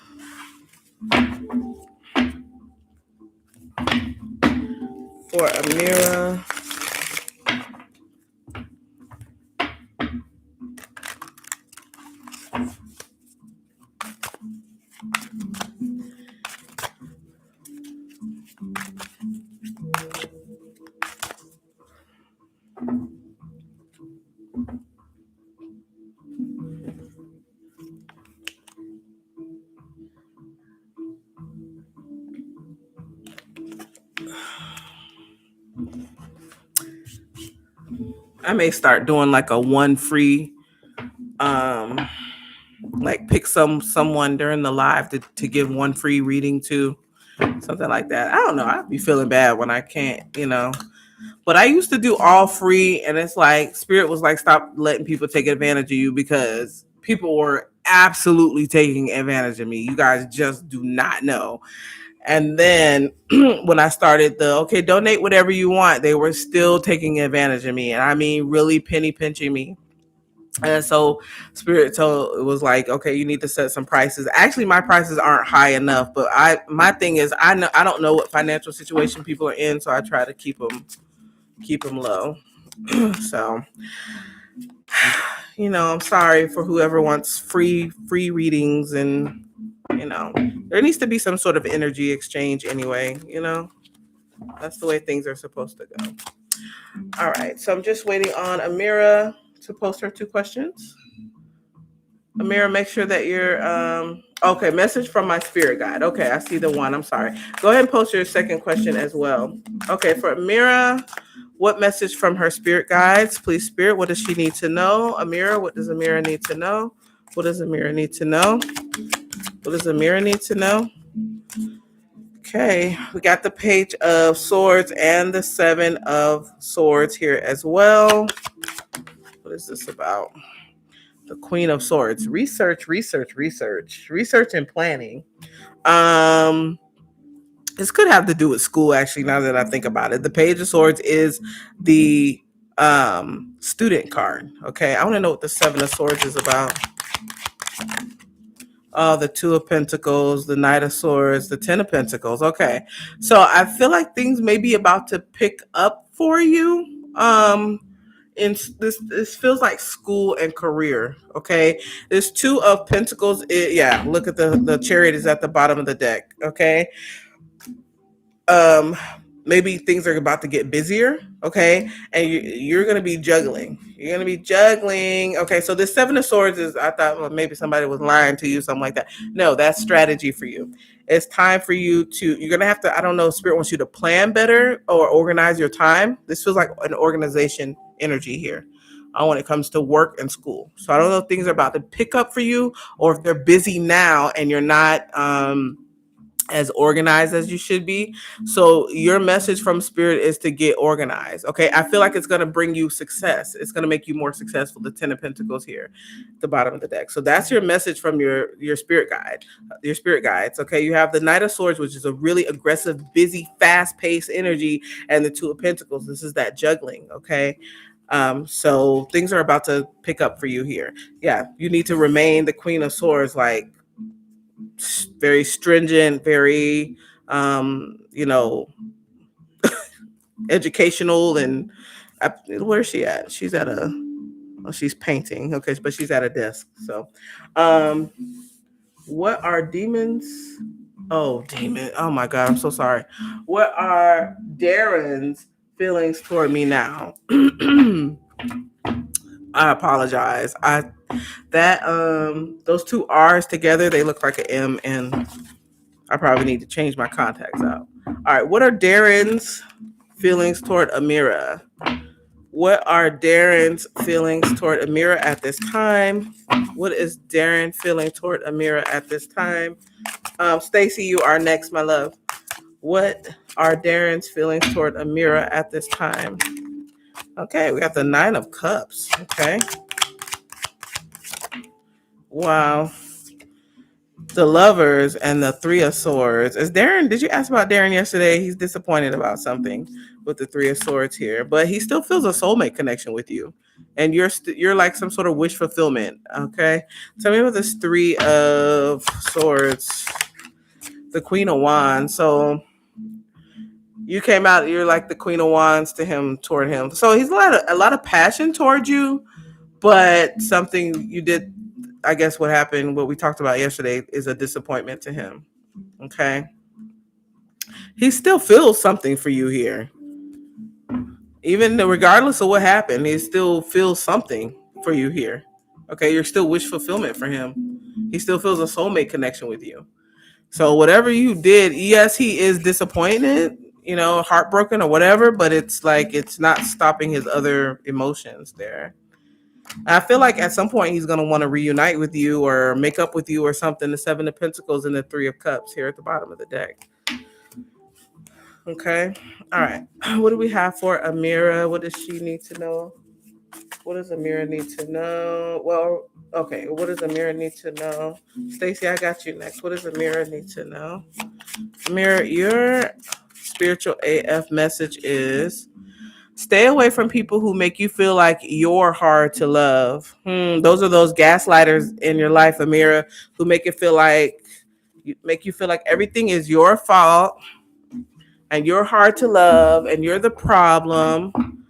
For Amira. I may start doing like a one free, like pick someone during the live to give one free reading to, something like that. I don't know. I'd be feeling bad when I can't. But I used to do all free, and it's like Spirit was like, stop letting people take advantage of you because people were absolutely taking advantage of me. You guys just do not know. And then when I started donate whatever you want, they were still taking advantage of me. And I mean, really penny pinching me. And so Spirit told it was like, okay, you need to set some prices. Actually, my prices aren't high enough, but my thing is I don't know what financial situation people are in, so I try to keep them low. So, I'm sorry for whoever wants free readings, and there needs to be some sort of energy exchange anyway. That's the way things are supposed to go. All right, so I'm just waiting on Amira to post her 2 questions. Amira, make sure that you're okay. Message from my spirit guide. Okay, I see the one. I'm sorry. Go ahead and post your second question as well. Okay, for Amira, what message from her spirit guides? Please, Spirit, what does she need to know? Amira, what does Amira need to know? What does Amira need to know? What does Amira need to know? Okay, we got the Page of Swords and the 7 of Swords here as well. What is this about? The Queen of Swords. Research and planning. This could have to do with school, actually, now that I think about it. The Page of Swords is the student card. Okay, I want to know what the 7 of Swords is about. The 2 of Pentacles, the Knight of Swords, the 10 of Pentacles. Okay, so I feel like things may be about to pick up for you. In this feels like school and career. Okay, there's 2 of Pentacles. Look at the Chariot is at the bottom of the deck. Okay, maybe things are about to get busier. Okay, and you're going to be juggling. Okay, so this 7 of Swords is, I thought, well, maybe somebody was lying to you, something like that. No, that's strategy for you. It's time for you you're going to have to, I don't know, Spirit wants you to plan better or organize your time. This feels like an organization energy here when it comes to work and school. So I don't know if things are about to pick up for you or if they're busy now and you're not as organized as you should be. So your message from Spirit is to get organized. Okay, I feel like it's going to bring you success. It's going to make you more successful. The 10 of Pentacles here at the bottom of the deck. So that's your message from your spirit guide, your spirit guides. Okay, you have the Knight of Swords, which is a really aggressive, busy, fast-paced energy, and the 2 of Pentacles. This is that juggling. Okay, so things are about to pick up for you here. Yeah, you need to remain the Queen of Swords, like very stringent, very educational. And where's she at? She's at she's painting. Okay, but she's at a desk. So what are demons? Demon. Oh my God, I'm so sorry. What are Darren's feelings toward me now? I apologize. I that those two R's together, they look like an M, and I probably need to change my contacts out. All right, what are Darren's feelings toward Amira? What are Darren's feelings toward Amira at this time? What is Darren feeling toward Amira at this time? Stacy, you are next, my love. What are Darren's feelings toward Amira at this time? Okay, we got the Nine of Cups. Okay. Wow. The Lovers and the Three of Swords. Is Darren, did you ask about Darren yesterday? He's disappointed about something with the Three of Swords here, but he still feels a soulmate connection with you. And you're like some sort of wish fulfillment. Okay. Tell me about this Three of Swords, the Queen of Wands. So you came out, you're like the Queen of Wands to him, toward him. So he's a lot of passion toward you, but something you did, I guess what happened, what we talked about yesterday, is a disappointment to him. Okay. He still feels something for you here. Even regardless of what happened, he still feels something for you here. Okay. You're still wish fulfillment for him. He still feels a soulmate connection with you. So whatever you did, yes, he is disappointed, heartbroken or whatever, but it's like it's not stopping his other emotions there. I feel like at some point he's going to want to reunite with you or make up with you or something. The Seven of Pentacles and the Three of Cups here at the bottom of the deck. Okay. All right. What do we have for Amira? What does she need to know? What does Amira need to know? Well, okay. What does Amira need to know? Stacey, I got you next. What does Amira need to know? Amira, your spiritual AF message is: stay away from people who make you feel like you're hard to love. Those are those gaslighters in your life, Amira, who make you feel like everything is your fault and you're hard to love and you're the problem.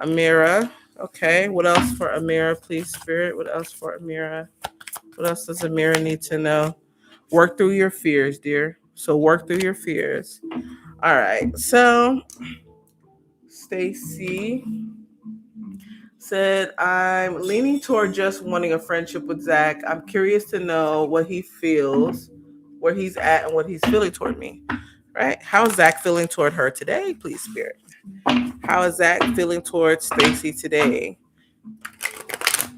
Amira. Okay. What else for Amira, please, Spirit? What else for Amira? What else does Amira need to know? Work through your fears, dear. So work through your fears. All right. So Stacy said, I'm leaning toward just wanting a friendship with Zach. I'm curious to know what he feels, where he's at, and what he's feeling toward me. Right? How is Zach feeling toward her today, please, Spirit? How is Zach feeling toward Stacy today?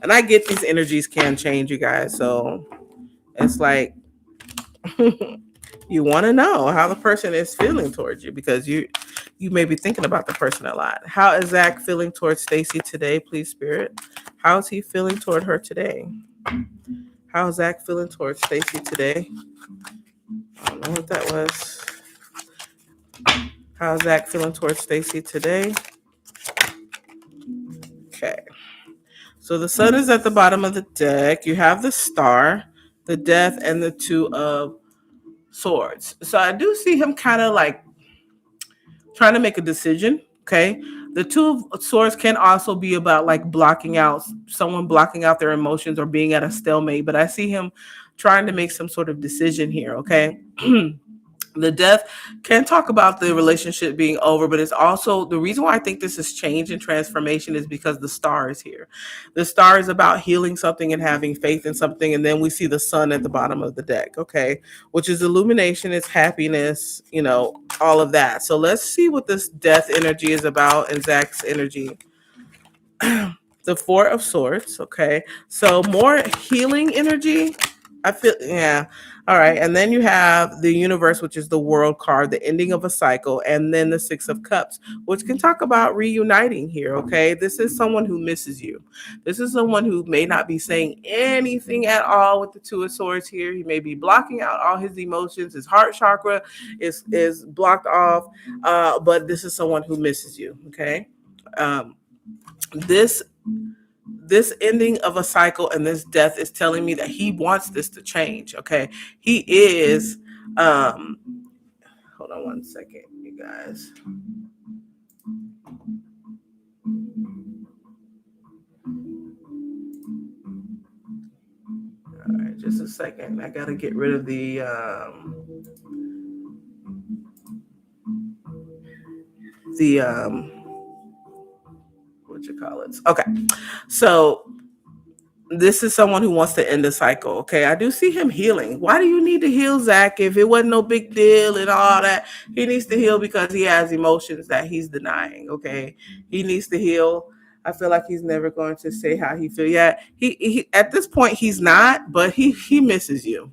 And I get these energies can change, you guys. So it's like you want to know how the person is feeling towards you because you may be thinking about the person a lot. How is Zach feeling towards Stacy today, please, Spirit? How is he feeling toward her today? How is Zach feeling towards Stacy today? I don't know what that was. How is Zach feeling towards Stacy today? Okay. So the sun is at the bottom of the deck. You have the star, the death, and the two of swords. So I do see him kind of like trying to make a decision. Okay. The two of swords can also be about like blocking out their emotions or being at a stalemate. But I see him trying to make some sort of decision here. Okay. The death can talk about the relationship being over, but it's also the reason why I think this is change and transformation is because the star is here. The star is about healing something and having faith in something. And then we see the sun at the bottom of the deck, okay, which is illumination, it's happiness, all of that. So let's see what this death energy is about and Zach's energy. The Four of Swords, okay, so more healing energy. I feel, yeah. All right. And then you have the universe, which is the world card, the ending of a cycle, and then the Six of Cups, which can talk about reuniting here. Okay. This is someone who misses you. This is someone who may not be saying anything at all with the Two of Swords here. He may be blocking out all his emotions. His heart chakra is blocked off. But this is someone who misses you. Okay. Um, this ending of a cycle and this death is telling me that he wants this to change. Okay. He is hold on one second, you guys. All right, just a second. I gotta get rid of the what you call it. Okay. So this is someone who wants to end the cycle. Okay, I do see him healing. Why do you need to heal, Zach? If it wasn't no big deal and all that, he needs to heal because he has emotions that he's denying. Okay, he needs to heal. I feel like he's never going to say how he feels. Yeah, he at this point he's not, but he misses you.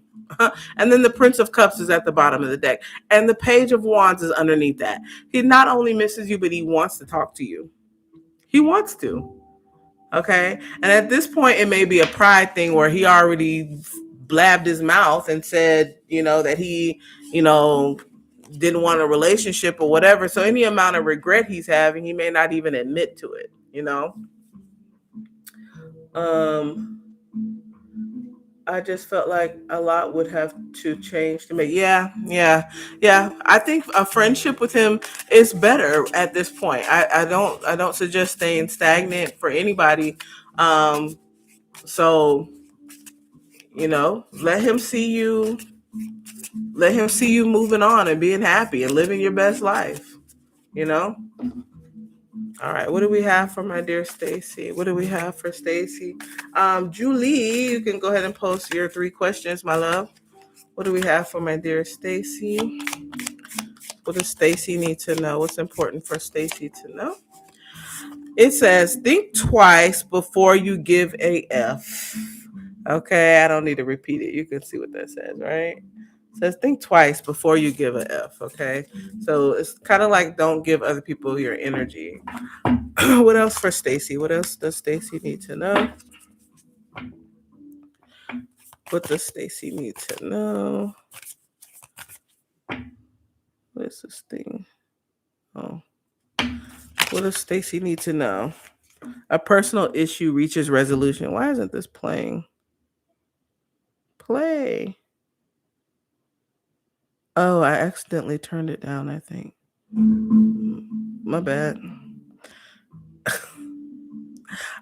And then the Prince of Cups is at the bottom of the deck, and the Page of Wands is underneath that. He not only misses you, but he wants to talk to you. He wants to. Okay. And at this point, it may be a pride thing where he already blabbed his mouth and said, that he, didn't want a relationship or whatever. So any amount of regret he's having, he may not even admit to it. I just felt like a lot would have to change to make. Yeah, yeah, yeah. I think a friendship with him is better at this point. I don't suggest staying stagnant for anybody. So let him see you. Let him see you moving on and being happy and living your best life. You know. All right, what do we have for my dear Stacy? What do we have for Stacy? Julie, you can go ahead and post your 3 questions, my love. What do we have for my dear Stacy? What does Stacy need to know? What's important for Stacy to know? It says, think twice before you give a F. Okay, I don't need to repeat it. You can see what that says, right? It says, think twice before you give a F, okay? So it's kind of like don't give other people your energy. What else for Stacy? What else does Stacy need to know? What does Stacy need to know? What is this thing? Oh. What does Stacy need to know? A personal issue reaches resolution. Why isn't this playing? Play. Oh, I accidentally turned it down, I think. My bad.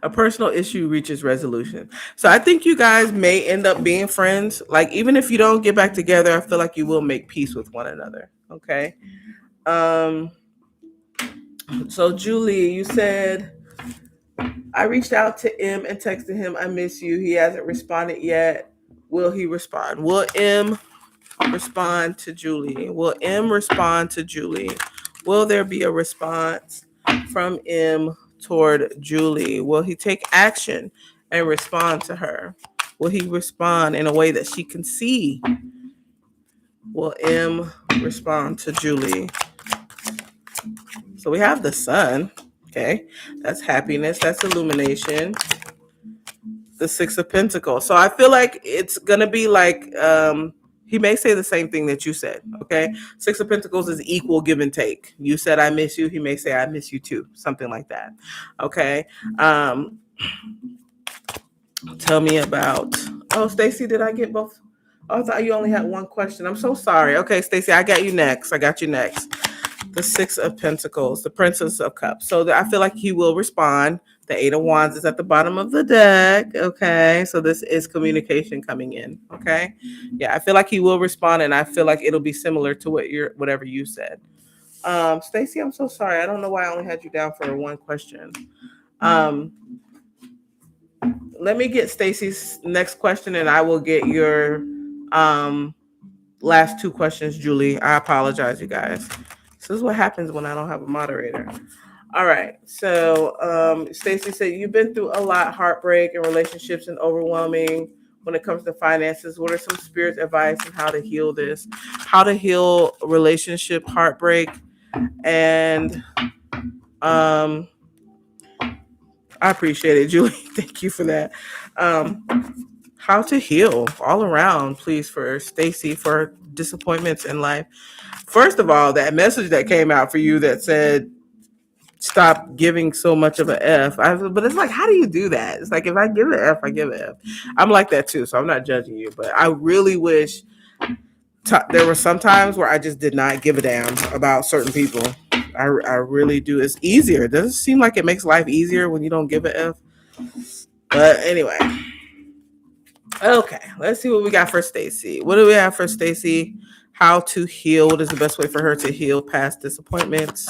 A personal issue reaches resolution. So I think you guys may end up being friends. Like, even if you don't get back together, I feel like you will make peace with one another. Okay. So Julie, you said, I reached out to M and texted him, I miss you. He hasn't responded yet. Will he respond? Will M respond to Julie? Will M respond to Julie? Will there be a response from M toward Julie? Will he take action and respond to her? Will he respond in a way that she can see? Will M respond to Julie? So we have the sun. Okay. That's happiness. That's illumination. The 6 of Pentacles. So I feel like it's going to be like, he may say the same thing that you said. Okay. 6 of Pentacles is equal give and take. You said, I miss you. He may say, I miss you too. Something like that. Okay. Tell me about, Stacy, did I get both? Oh, I thought you only had one question. I'm so sorry. Okay, Stacy, I got you next. The 6 of Pentacles, the Princess of Cups. So I feel like he will respond. The 8 of Wands is at the bottom of the deck. Okay, so this is communication coming in. Okay, yeah, I feel like he will respond, and I feel like it'll be similar to whatever you said. Stacy, I'm so sorry. I don't know why I only had you down for one question. Let me get Stacy's next question, and I will get your last 2 questions, Julie. I apologize, you guys. This is what happens when I don't have a moderator. All right. So Stacy said, you've been through a lot, heartbreak and relationships and overwhelming when it comes to finances. What are some spirit advice on how to heal this? How to heal relationship, heartbreak, and I appreciate it, Julie. Thank you for that. How to heal all around, please, for Stacy, for disappointments in life. First of all, that message that came out for you that said, stop giving so much of an F. But it's like, how do you do that? It's like, if I give an F, I give an F. I'm like that too, so I'm not judging you. But I really wish there were some times where I just did not give a damn about certain people. I really do. It's easier. It doesn't seem like it makes life easier when you don't give an F. But anyway. Okay, let's see what we got for Stacy. What do we have for Stacy? How to heal. What is the best way for her to heal past disappointments?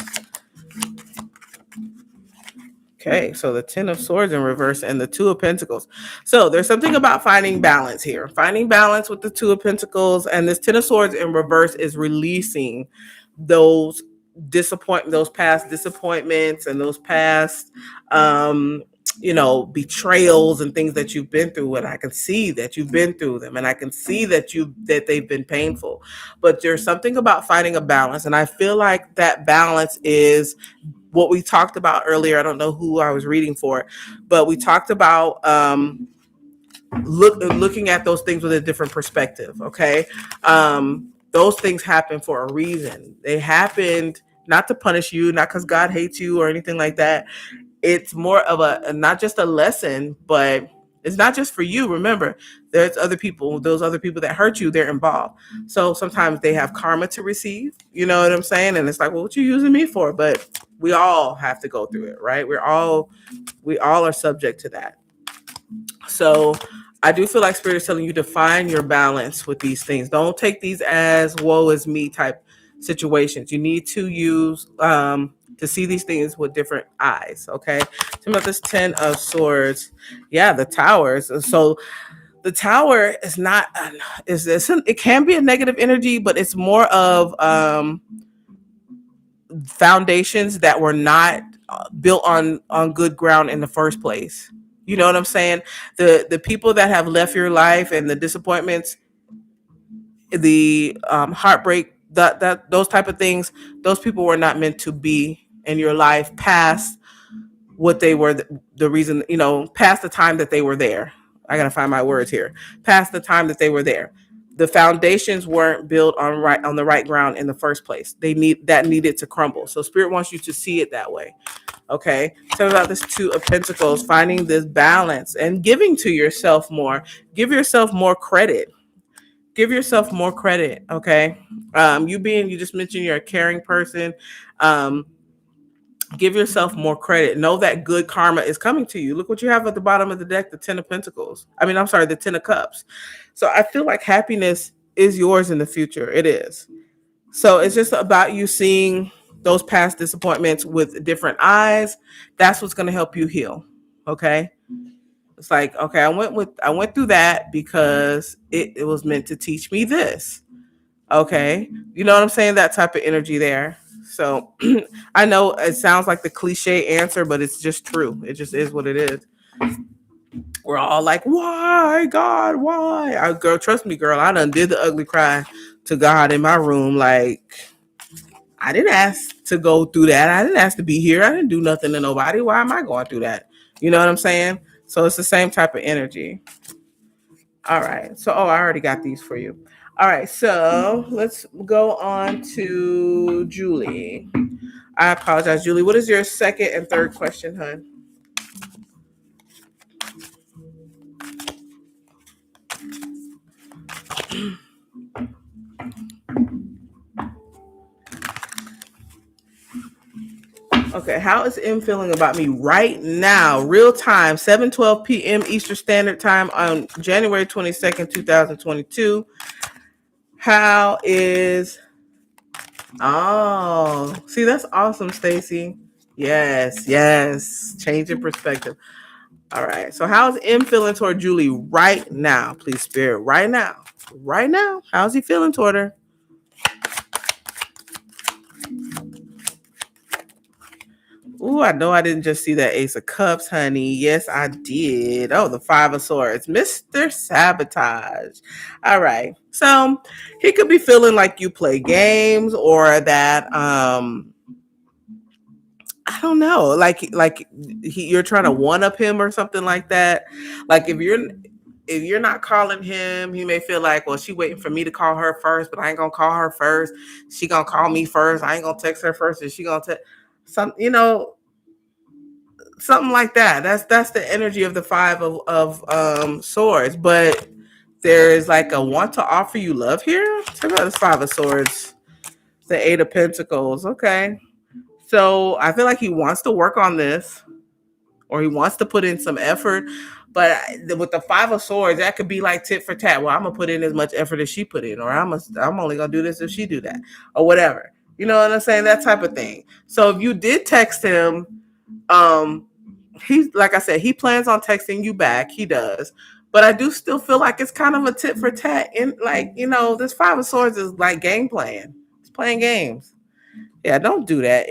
Okay, so the Ten of Swords in reverse and the Two of Pentacles. So there's something about finding balance here. Finding balance with the Two of Pentacles, and this Ten of Swords in reverse is releasing those those past disappointments and those past um betrayals and things that you've been through. And I can see that you've been through them, and I can see that they've been painful. But there's something about finding a balance, and I feel like that balance is what we talked about earlier. I don't know who I was reading for, but we talked about looking at those things with a different perspective. Okay, those things happen for a reason. They happened not to punish you, not because God hates you or anything like that. It's more of a not just a lesson, but it's not just for you. Remember, there's other people, those other people that hurt you, they're involved. So sometimes they have karma to receive, you know what I'm saying? And it's like, well, what you using me for? But we all have to go through it, right? We all are subject to that. So I do feel like Spirit is telling you to find your balance with these things. Don't take these as woe is me type situations. You need to use to see these things with different eyes. Okay. Talking about this Ten of Swords. Yeah, the Towers. So the Tower is not it can be a negative energy, but it's more of foundations that were not built on good ground in the first place. You know what I'm saying? The people that have left your life and the disappointments, the heartbreak, that those type of things, those people were not meant to be in your life past what they were, the reason, past the time that they were there. I gotta find my words here. Past the time that they were there, the foundations weren't built on the right ground in the first place. Needed to crumble. So Spirit wants you to see it that way. Okay. So about this Two of Pentacles, finding this balance and giving to yourself more. Give yourself more credit. Give yourself more credit. Okay. You just mentioned you're a caring person. Give yourself more credit. Know that good karma is coming to you. Look what you have at the bottom of the deck, the Ten of Pentacles. I'm sorry, the Ten of Cups. So I feel like happiness is yours in the future. It is. So it's just about you seeing those past disappointments with different eyes. That's what's going to help you heal. Okay. It's like, okay, I went through that because it was meant to teach me this. Okay. You know what I'm saying? That type of energy there. So I know it sounds like the cliche answer, but it's just true. It just is what it is. We're all like, why, God, why? Girl, trust me, girl, I done did the ugly cry to God in my room. Like, I didn't ask to go through that. I didn't ask to be here. I didn't do nothing to nobody. Why am I going through that? You know what I'm saying? So it's the same type of energy. All right. So, I already got these for you. All right. So let's go on to Julie. I apologize, Julie. What is your second and third question, hon? Okay, how is M feeling about me right now, real time, 7:12 p.m. Eastern Standard Time on January 22nd, 2022? How is see, that's awesome, Stacy. Yes. Changing perspective. All right. So how's M feeling toward Julie right now? Please, Spirit, right now. Right now. How's he feeling toward her? Ooh, I know I didn't just see that Ace of Cups, honey. Yes, I did. Oh, the Five of Swords. Mr. Sabotage. All right. So he could be feeling like you play games, or that I don't know, you're trying to one up him or something like that. Like if you're not calling him, he may feel like, well, she waiting for me to call her first, but I ain't gonna call her first. She gonna call me first. I ain't gonna text her first, and she gonna text something like that. That's the energy of the Five of Swords. But there is like a want to offer you love here. Talk about the Five of Swords, the Eight of Pentacles. Okay, so I feel like he wants to work on this, or he wants to put in some effort. But with the Five of Swords, that could be like tit for tat. Well, I'm gonna put in as much effort as she put in, or I'm only gonna do this if she do that, or whatever. You know what I'm saying? That type of thing. So if you did text him, he's like I said, he plans on texting you back. He does. But I do still feel like it's kind of a tit for tat. And like, this Five of Swords is like game playing. It's playing games. Yeah, don't do that,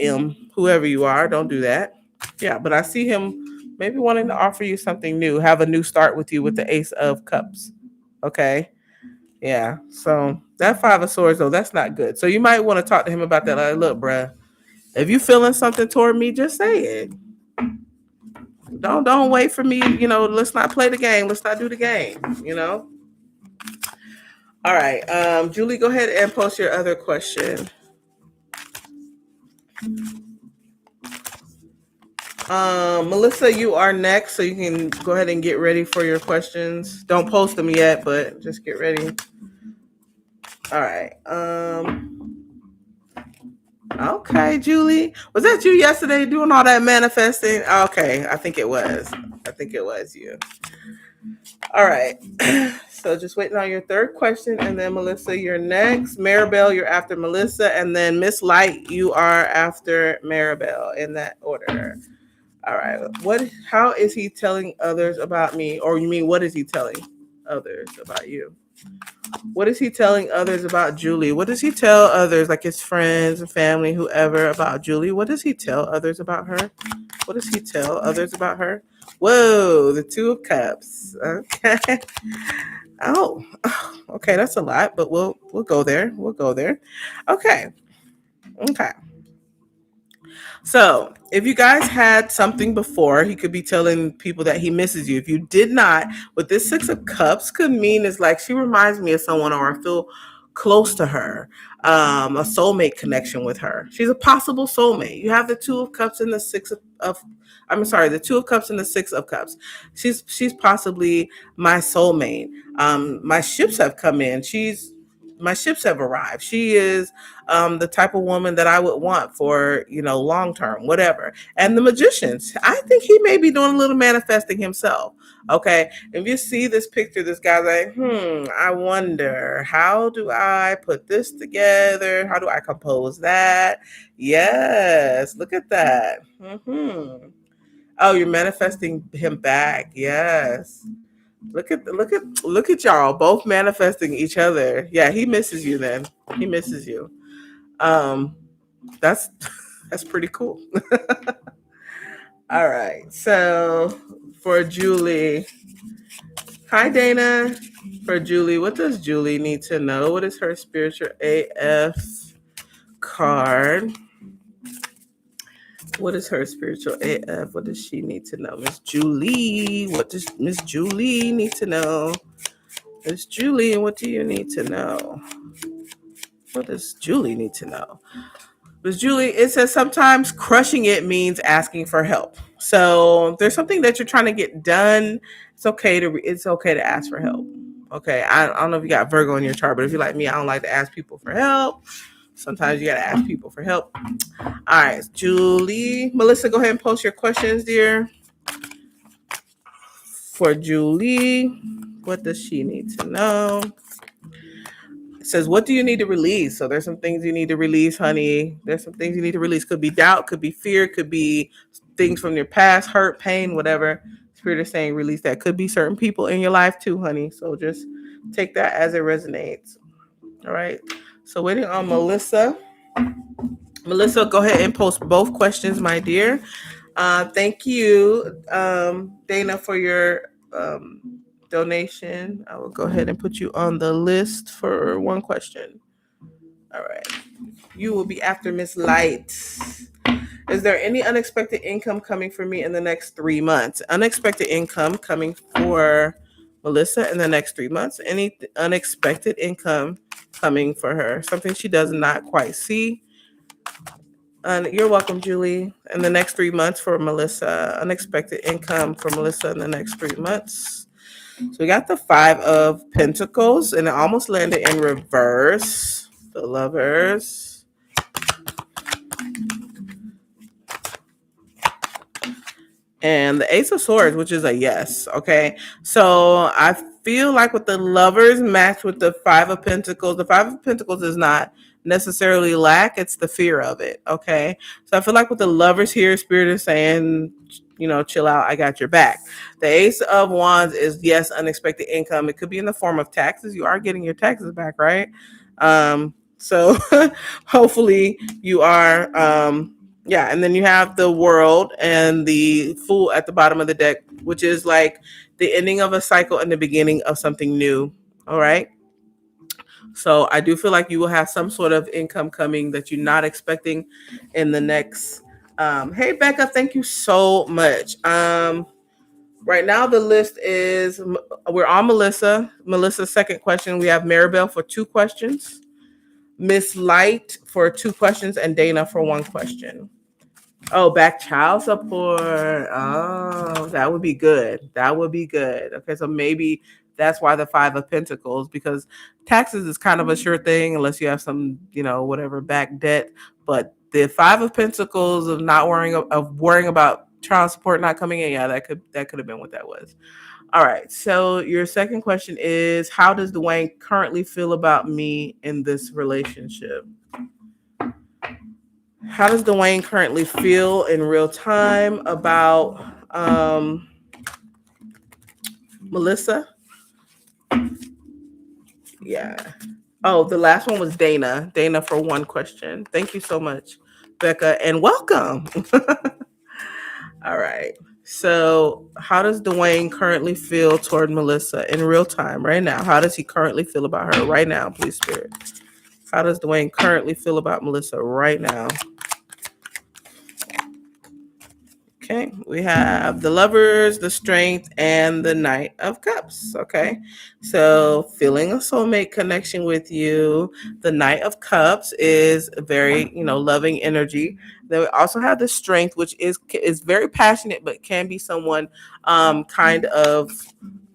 whoever you are, don't do that. Yeah, but I see him maybe wanting to offer you something new, have a new start with you with the Ace of Cups. Okay. Yeah. So that Five of Swords, though, that's not good. So you might want to talk to him about that. Like, look, bruh, if you feeling something toward me, just say it. Don't wait for me. Let's not play the game. Let's not do the game. All right. Julie, go ahead and post your other question. Melissa, you are next, so you can go ahead and get ready for your questions. Don't post them yet, but just get ready. All right. Okay, Julie. Was that you yesterday doing all that manifesting? Okay, I think it was. You. All right. So just waiting on your third question, and then Melissa, you're next. Maribel, you're after Melissa, and then Miss Light, you are after Maribel in that order. All right. How is he telling others about me? Or you mean, what is he telling others about you? What is he telling others about Julie? What does he tell others, like his friends and family, whoever, about Julie? What does he tell others about her? What does he tell others about her? Whoa, the Two of Cups. Okay. Oh, okay, that's a lot, but we'll go there. We'll go there. Okay. Okay. So, if you guys had something before, he could be telling people that he misses you. If you did not, what this Six of Cups could mean is like, she reminds me of someone, or I feel close to her, a soulmate connection with her. She's a possible soulmate. You have the Two of Cups and the the Two of Cups and the Six of Cups. She's possibly my soulmate. My ships have come in. My ships have arrived. She is the type of woman that I would want for, long term, whatever. And the Magicians, I think he may be doing a little manifesting himself. Okay. If you see this picture, this guy's like, I wonder, how do I put this together? How do I compose that? Yes. Look at that. Oh, you're manifesting him back. Yes. Look at y'all both manifesting each other. Yeah, he misses you then. He misses you. That's that's pretty cool. All right. So for Julie. Hi Dana. For Julie, what does Julie need to know? What is her spiritual AF card? What is her spiritual AF? What does she need to know? Miss Julie, what does Miss Julie need to know? Miss Julie, what do you need to know? What does Julie need to know? Miss Julie, it says sometimes crushing it means asking for help. So if there's something that you're trying to get done, it's okay to ask for help. Okay, I don't know if you got Virgo in your chart, but if you're like me, I don't like to ask people for help. Sometimes you got to ask people for help. All right, Julie. Melissa, go ahead and post your questions, dear. For Julie, what does she need to know? It says, what do you need to release? So there's some things you need to release, honey. There's some things you need to release. Could be doubt, could be fear, could be things from your past, hurt, pain, whatever. Spirit is saying release that. Could be certain people in your life too, honey. So just take that as it resonates. All right. So waiting on Melissa. Melissa, go ahead and post both questions, my dear. Thank you, Dana, for your donation. I will go ahead and put you on the list for one question. All right. You will be after Miss Light. Is there any unexpected income coming for me in the next 3 months? Unexpected income coming for Melissa in the next 3 months. Any unexpected income coming for her? Something she does not quite see. You're welcome, Julie. In the next 3 months for Melissa. Unexpected income for Melissa in the next 3 months. So we got the Five of Pentacles, and it almost landed in reverse. The Lovers. And the Ace of Swords, which is a yes. Okay. So I feel like with the Lovers match with the Five of Pentacles. The Five of Pentacles is not necessarily lack, it's the fear of it. Okay. So I feel like with the Lovers here, Spirit is saying, chill out, I got your back. The Ace of Wands is, yes, unexpected income. It could be in the form of taxes. You are getting your taxes back, right? So hopefully you are. Yeah, and then you have the World and the Fool at the bottom of the deck, which is like the ending of a cycle and the beginning of something new. All right. So I do feel like you will have some sort of income coming that you're not expecting in the next. Hey Becca, thank you so much. Right now the list is, we're on Melissa. Melissa's second question. We have Maribel for 2 questions, Miss Light for 2 questions, and Dana for 1 question. Oh, back child support. Oh, that would be good. That would be good. Okay, so maybe that's why the Five of Pentacles, because taxes is kind of a sure thing unless you have some, whatever back debt. But the Five of Pentacles of not worrying about child support not coming in, yeah, that could have been what that was. All right. So your second question is, how does Dwayne currently feel about me in this relationship? How does Dwayne currently feel in real time about Melissa? Yeah. Oh, the last one was Dana. Dana for 1 question. Thank you so much, Becca, and welcome. All right. So, how does Dwayne currently feel toward Melissa in real time right now? How does he currently feel about her right now, please, Spirit? How does Dwayne currently feel about Melissa right now? Okay, we have the Lovers, the Strength, and the Knight of Cups. Okay, so feeling a soulmate connection with you. The Knight of Cups is very, loving energy. Then we also have the Strength, which is very passionate, but can be someone kind of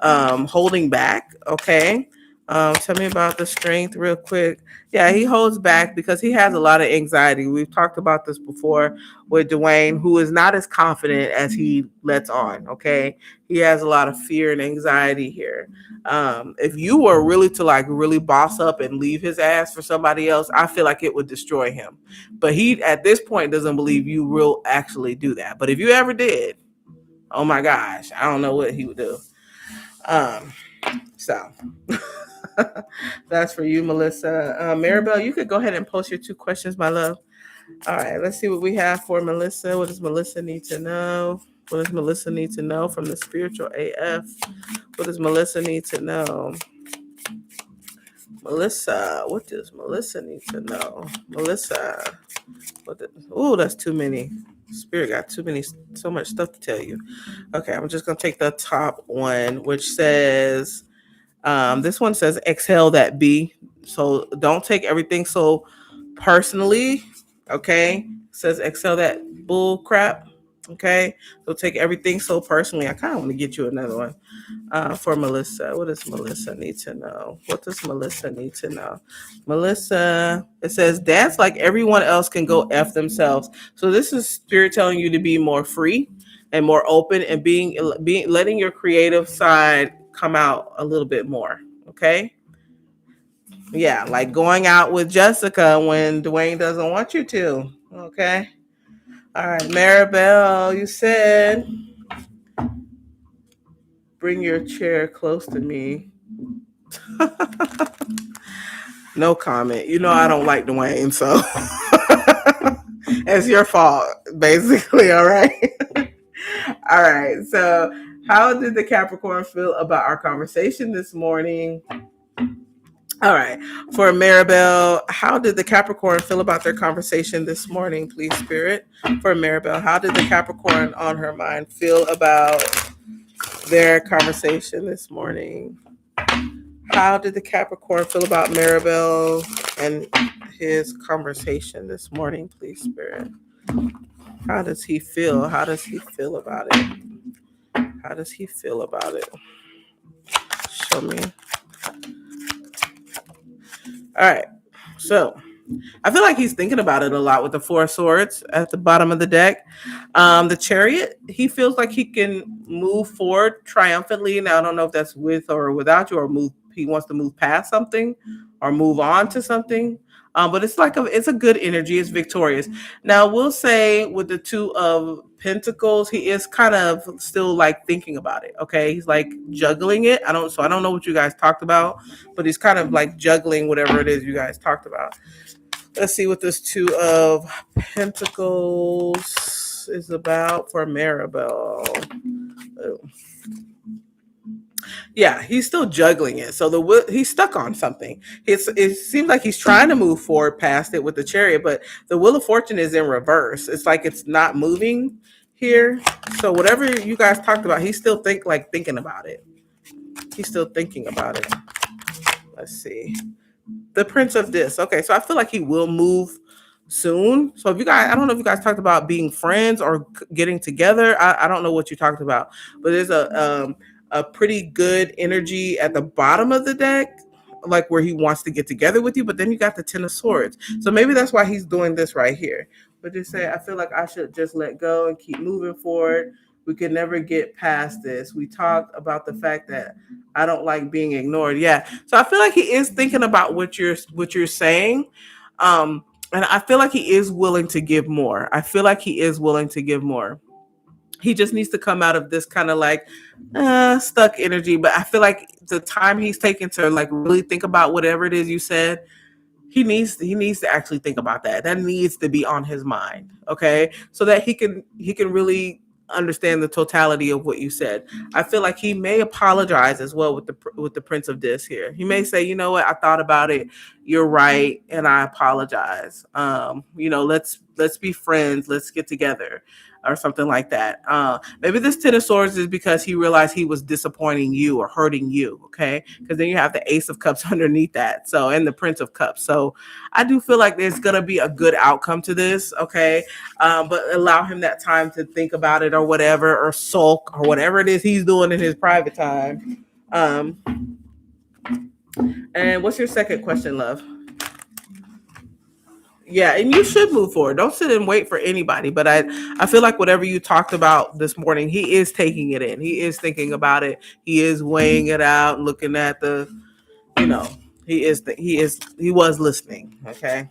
holding back. Okay, tell me about the Strength real quick. Yeah, he holds back because he has a lot of anxiety. We've talked about this before with Dwayne, who is not as confident as he lets on. Okay, he has a lot of fear and anxiety here. If you were really to really boss up and leave his ass for somebody else, I feel like it would destroy him. But he at this point doesn't believe you will actually do that. But if you ever did, oh my gosh, I don't know what he would do. So that's for you, Melissa. Maribel, you could go ahead and post your 2 questions, my love. All right, let's see what we have for Melissa. What does Melissa need to know? What does Melissa need to know from the spiritual AF? What does Melissa need to know? Melissa, what does Melissa need to know? Melissa, that's too many. Spirit got so much stuff to tell you. Okay, I'm just gonna take the top one, which says, this one says, exhale that B. So don't take everything so personally. Okay, it says exhale that bull crap. Okay, so take everything so personally. I kind of want to get you another one for Melissa. What does Melissa need to know? What does Melissa need to know? Melissa, it says dance like everyone else, can go F themselves. So this is Spirit telling you to be more free and more open and being letting your creative side come out a little bit more. Okay. Yeah, like going out with Jessica when Dwayne doesn't want you to. Okay. All right, Maribel, you said bring your chair close to me. No comment. I don't like Dwayne, so it's your fault, basically. All right. All right. So, how did the Capricorn feel about our conversation this morning? All right. For Maribel, how did the Capricorn feel about their conversation this morning, please, Spirit? For Maribel, how did the Capricorn on her mind feel about their conversation this morning? How did the Capricorn feel about Maribel and his conversation this morning, please, Spirit? How does he feel? How does he feel about it? How does he feel about it? Show me. All right. So I feel like he's thinking about it a lot with the Four of Swords at the bottom of the deck. The Chariot, he feels like he can move forward triumphantly. Now, I don't know if that's with or without you, or move. He wants to move past something or move on to something. But it's like it's a good energy. It's victorious. Now, we'll say with the Two of Pentacles, he is kind of still like thinking about it. Okay, he's like juggling it. I don't know what you guys talked about, but he's kind of like juggling whatever it is you guys talked about. Let's see what this Two of Pentacles is about for Maribel. Oh. Yeah, he's still juggling it. So he's stuck on something. It seems like he's trying to move forward past it with the Chariot, but the Wheel of Fortune is in reverse. It's like it's not moving here. So whatever you guys talked about, he's still thinking about it. He's still thinking about it. Let's see. The Prince of this. Okay, so I feel like he will move soon. So if you guys, I don't know if you guys talked about being friends or getting together. I don't know what you talked about, but there's a pretty good energy at the bottom of the deck, like where he wants to get together with you. But then you got the Ten of Swords. So maybe that's why he's doing this right here. But just say, I feel like I should just let go and keep moving forward. We could never get past this. We talked about the fact that I don't like being ignored. Yeah. So I feel like he is thinking about what you're saying. And I feel like he is willing to give more. I feel like he is willing to give more. He just needs to come out of this kind of like stuck energy. But I feel like the time he's taken to like really think about whatever it is you said, he needs to actually think about that. That needs to be on his mind, okay? So that he can really understand the totality of what you said. I feel like he may apologize as well with the Prince of this here. He may say, you know what, I thought about it. You're right, and I apologize. Let's be friends. Let's get together, or something like that. Maybe this Ten of Swords is because he realized he was disappointing you or hurting you, okay? Because then you have the Ace of Cups underneath that, so, and the Prince of Cups. So I do feel like there's going to be a good outcome to this, okay? But allow him that time to think about it or whatever, or sulk or whatever it is he's doing in his private time. And what's your second question, love? Yeah, and you should move forward. Don't sit and wait for anybody. But I feel like whatever you talked about this morning, he is taking it in. He is thinking about it. He is weighing it out, looking at the, he was listening. Okay.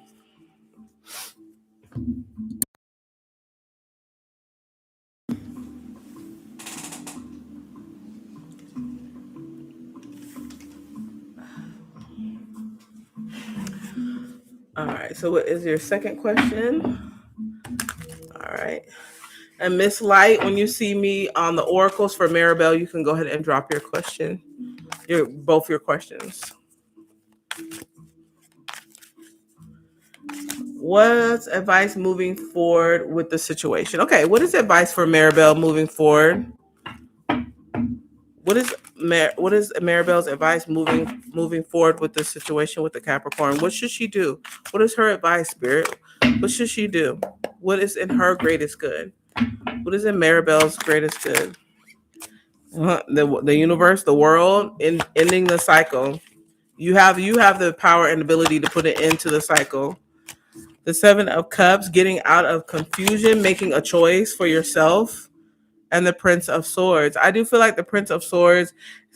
All right. So what is your second question? All right. And Miss Light, when you see me on the oracles for Maribel, you can go ahead and drop your question. Both your questions. What's advice moving forward with the situation? Okay, what is advice for Maribel moving forward? What is Maribel's advice moving forward with the situation with the Capricorn? What should she do? What is her advice, Spirit? What should she do? What is in her greatest good? What is in Maribel's greatest good? The universe, the world, ending the cycle. You have the power and ability to put an end to the cycle. The Seven of Cups, getting out of confusion, making a choice for yourself. And the Prince of Swords. I do feel like the Prince of Swords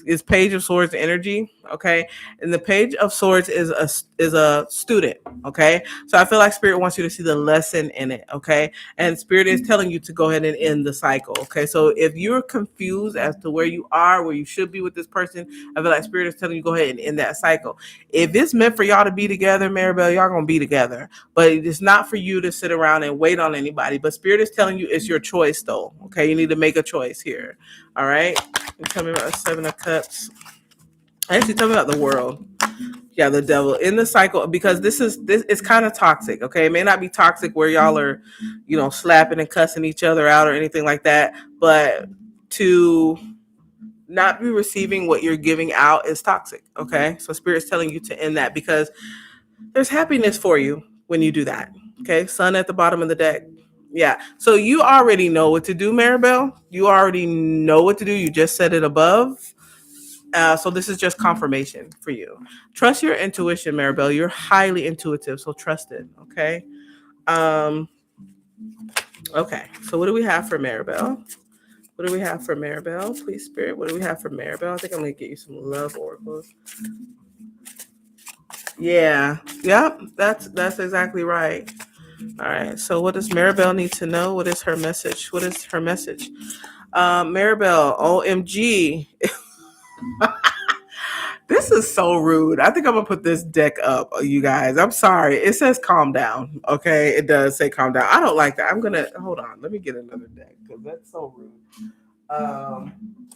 is Page of Swords energy, okay? And the Page of Swords is a student, okay? So I feel like Spirit wants you to see the lesson in it, okay? And Spirit is telling you to go ahead and end the cycle, okay? So if you're confused as to where you are, where you should be with this person, I feel like Spirit is telling you go ahead and end that cycle. If it's meant for y'all to be together, Maribel, y'all gonna be together. But it's not for you to sit around and wait on anybody. But Spirit is telling you it's your choice, though, okay? You need to make a choice here, all right? You tell me about the Seven of Cups. Actually, tell me about the world. Yeah, the devil in the cycle, because this is kind of toxic, okay? It may not be toxic where y'all are, slapping and cussing each other out or anything like that, but to not be receiving what you're giving out is toxic, okay? So Spirit's telling you to end that, because there's happiness for you when you do that, okay? Sun at the bottom of the deck. Yeah, so you already know what to do, Maribel. You already know what to do. You just said it above. So this is just confirmation for you. Trust your intuition, Maribel. You're highly intuitive, so trust it. Okay. Um, okay. So what do we have for Maribel? What do we have for Maribel? Please, Spirit. What do we have for Maribel? I think I'm gonna get you some love oracles. Yeah. Yep. That's exactly right. All right. So what does Maribel need to know? What is her message? What is her message? Maribel, OMG. This is so rude. I think I'm gonna put this deck up, you guys. I'm sorry. It says calm down. Okay, it does say calm down. I don't like that. I'm gonna hold on. Let me get another deck because that's so rude. Um,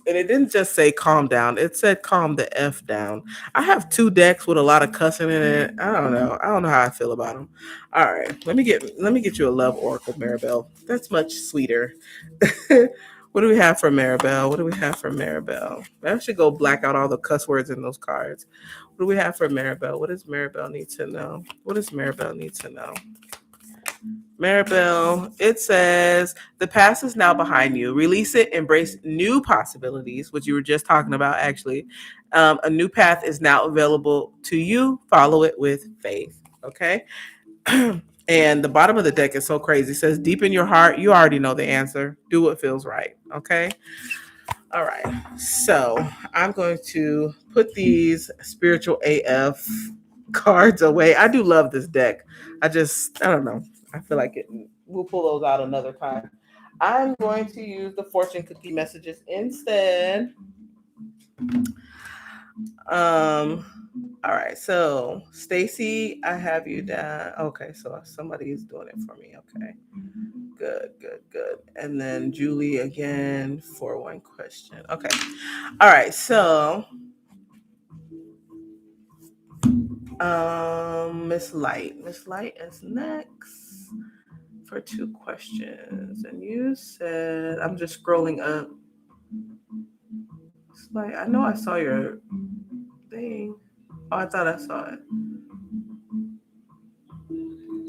and it didn't just say calm down. It said calm the f down. I have two decks with a lot of cussing in it. I don't know. I don't know how I feel about them. All right, let me get you a love oracle, Maribel. That's much sweeter. What do we have for Maribel? What do we have for Maribel? I should go black out all the cuss words in those cards. What do we have for Maribel? What does Maribel need to know? What does Maribel need to know? Maribel, it says the past is now behind you. Release it, embrace new possibilities, which you were just talking about, actually. A new path is now available to you. Follow it with faith. Okay. And the bottom of the deck is so crazy. It says, deep in your heart, you already know the answer. Do what feels right. Okay. All right. So I'm going to put these spiritual AF cards away. I do love this deck. I don't know. I feel like it. We'll pull those out another time. I'm going to use the fortune cookie messages instead. Um, all right, so Stacy, I have you down. Okay, so somebody is doing it for me. Okay, good, good, good. And then Julie again for one question. Okay, all right, so Miss Light is next for two questions, and you said I'm just scrolling up. Miss Light, I know I saw your thing. Oh, I thought I saw it.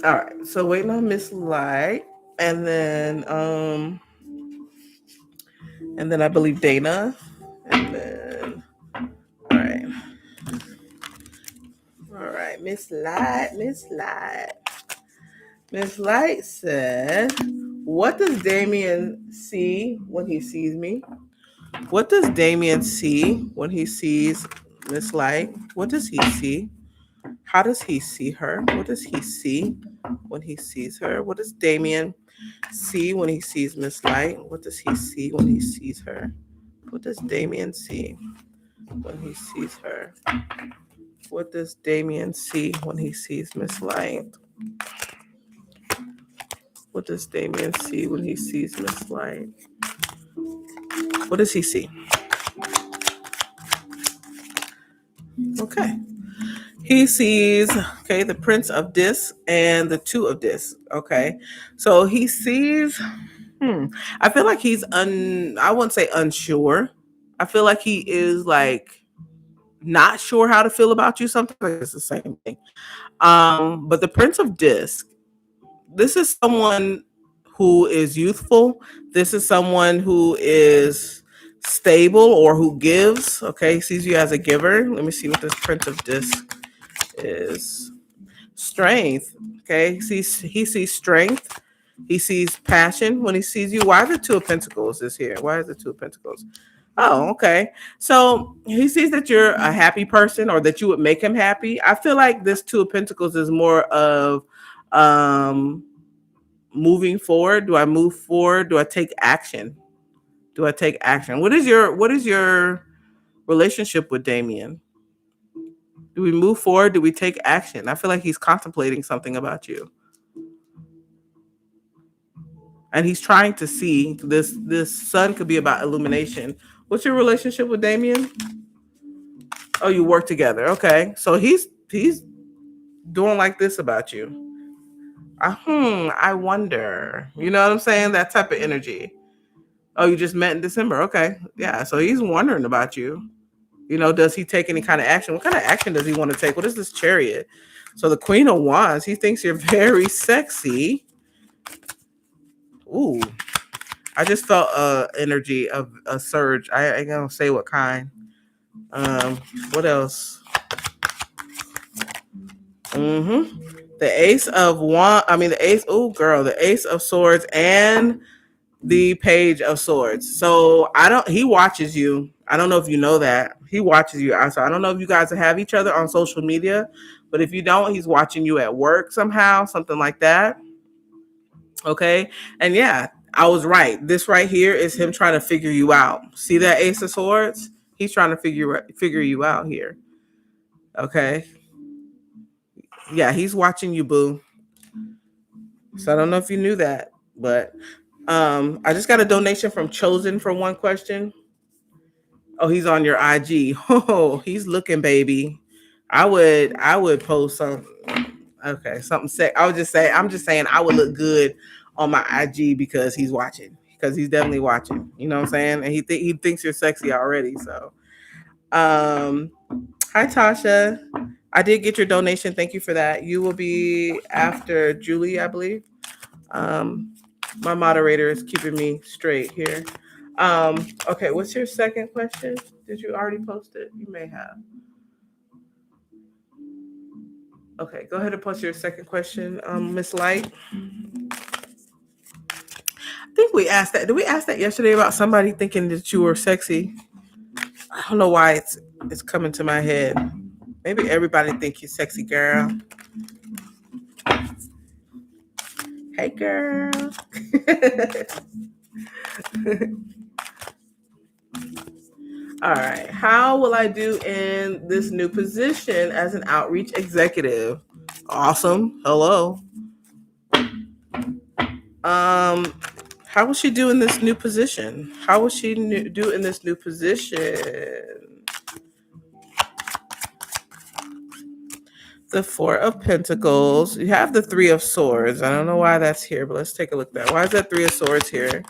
All right, so waiting on Miss Light, and then I believe Dana, and then all right, Miss Light said, "What does Damien see when he sees me? What does Damien see when he sees Miss Light? What does he see? How does he see her? What does he see when he sees her? What does Damien see when he sees Miss Light? What does he see when he sees her? What does Damien see when he sees her? What does Damien see when he sees Miss Light? What does Damien see when he sees Miss Light? What does he see? Okay. He sees, okay, the Prince of Disc and the Two of Disc. Okay. So he sees, I feel like I wouldn't say unsure. I feel like he is like not sure how to feel about you. Sometimes it's the same thing. But the Prince of Disc, this is someone who is youthful. This is someone who is stable or who gives. Okay, sees you as a giver. Let me see what this Prince of Disc is. Strength. Okay, he sees strength. He sees passion when he sees you. Why the Two of Pentacles is here? Why is the Two of Pentacles? Oh, okay. So he sees that you're a happy person or that you would make him happy. I feel like this Two of Pentacles is more of um moving forward. Do I move forward? Do I take action? Do I take action? What is your relationship with Damien? Do we move forward? Do we take action? I feel like he's contemplating something about you. And he's trying to see this sun could be about illumination. What's your relationship with Damien? Oh, you work together. Okay. So he's doing like this about you. I wonder. You know what I'm saying? That type of energy. Oh, you just met in December. Okay. Yeah. So he's wondering about you. Does he take any kind of action? What kind of action does he want to take? What is this Chariot? So the Queen of Wands, he thinks you're very sexy. Ooh, I just felt energy of a surge. I ain't gonna say what kind. Um, what else? The Ace of Wand. I mean, the Ace. Oh, girl, the Ace of Swords and the Page of Swords. So I don't. He watches you. I don't know if you know that he watches you. So I don't know if you guys have each other on social media, but if you don't, he's watching you at work somehow, something like that. Okay, and yeah, I was right. This right here is him trying to figure you out. See that Ace of Swords? He's trying to figure you out here. Okay, yeah, he's watching you, boo. So I don't know if you knew that, but I just got a donation from Chosen for one question. Oh, he's on your IG. Oh, he's looking, baby. I would post some. Okay, something sick. I'm just saying I would look good on my IG because he's watching. Because he's definitely watching. You know what I'm saying? And he thinks you're sexy already. So, um, hi Tasha. I did get your donation. Thank you for that. You will be after Julie, I believe. Um, my moderator is keeping me straight here. Okay, what's your second question? Did you already post it? You may have. Okay, go ahead and post your second question, Miss Light. I think we asked that. Did we ask that yesterday about somebody thinking that you were sexy? I don't know why it's coming to my head. Maybe everybody think you're sexy, girl. Hey, girl. All right. How will I do in this new position as an outreach executive? Awesome. Hello. Um, how will she do in this new position? How will she do in this new position? The Four of Pentacles. You have the Three of Swords. I don't know why that's here, but let's take a look at that. Why is that Three of Swords here?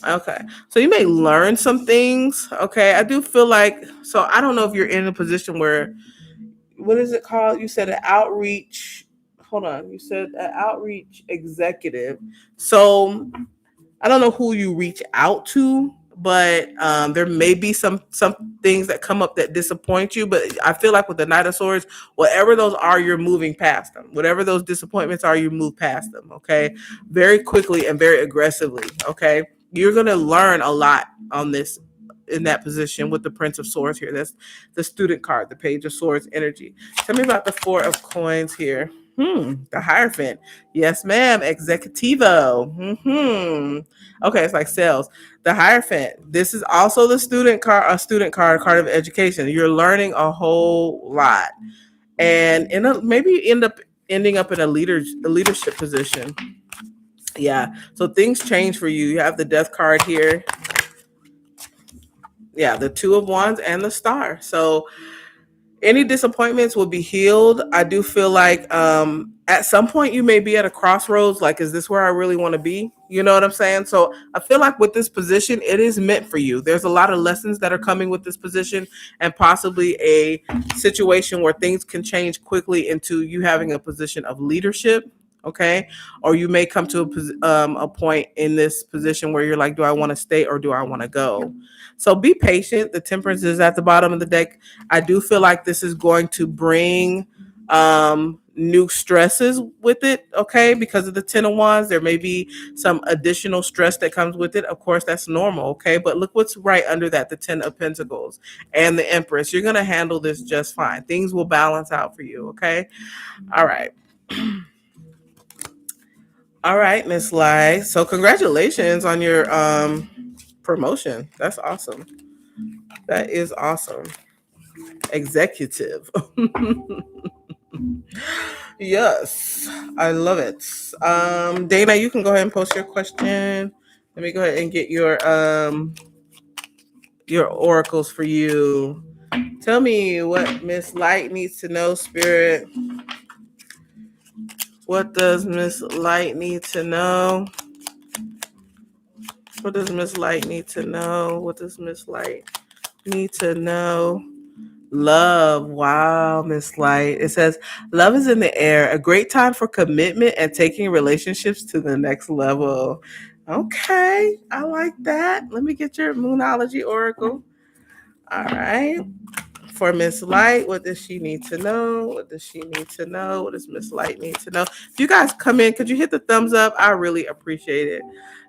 Okay. So you may learn some things. Okay. I do feel like, so I don't know if you're in a position where, what is it called? You said an outreach. Hold on. You said an outreach executive. So I don't know who you reach out to, but there may be some things that come up that disappoint you. But I feel like with the Knight of Swords, whatever those are, you're moving past them. Whatever those disappointments are, you move past them. Okay, very quickly and very aggressively. Okay, you're gonna learn a lot on this in that position with the Prince of Swords here. That's the student card, the Page of Swords energy. Tell me about the Four of Coins here. The Hierophant. Yes, ma'am. Executivo. Okay, it's like sales. The Hierophant. This is also the student card, card of education. You're learning a whole lot, and maybe you end up ending up in a leadership position. Yeah. So things change for you. You have the Death card here. Yeah, the Two of Wands and the Star. So any disappointments will be healed. I do feel like at some point you may be at a crossroads, like, is this where I really want to be? You know what I'm saying? So I feel like with this position, it is meant for you. There's a lot of lessons that are coming with this position, and possibly a situation where things can change quickly into you having a position of leadership. Okay, or you may come to a point in this position where you're like, do I want to stay or do I want to go? So be patient. The Temperance is at the bottom of the deck. I do feel like this is going to bring new stresses with it, okay? Because of the Ten of Wands, there may be some additional stress that comes with it. Of course, that's normal, okay? But look what's right under that, the Ten of Pentacles and the Empress. You're going to handle this just fine. Things will balance out for you, okay? All right. All right, Miss Lai. So congratulations on your promotion. That's awesome. That is awesome. Executive. Yes, I love it. Dana, you can go ahead and post your question. Let me go ahead and get your oracles for you. Tell me what Miss Light needs to know, Spirit. What does Miss Light need to know? What does Miss Light need to know? What does Miss Light need to know? Love. Wow, Miss Light. It says, love is in the air, a great time for commitment and taking relationships to the next level. Okay, I like that. Let me get your Moonology Oracle. All right. For Miss Light, what does she need to know? What does she need to know? What does Miss Light need to know? If you guys come in, could you hit the thumbs up? I really appreciate it.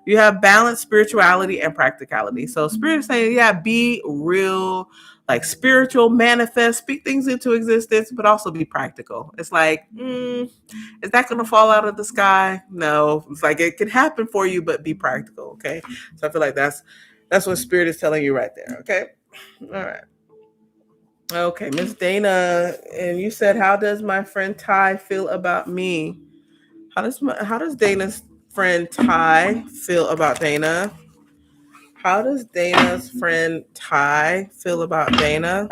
You have balance, spirituality, and practicality. So Spirit is saying, yeah, be real, like spiritual, manifest, speak things into existence, but also be practical. It's like, is that going to fall out of the sky? No. It's like it can happen for you, but be practical. Okay. So I feel like that's what Spirit is telling you right there. Okay. All right. Okay, Miss Dana, and you said, "How does my friend Ty feel about me?" How does Dana's friend Ty feel about Dana? How does Dana's friend Ty feel about Dana?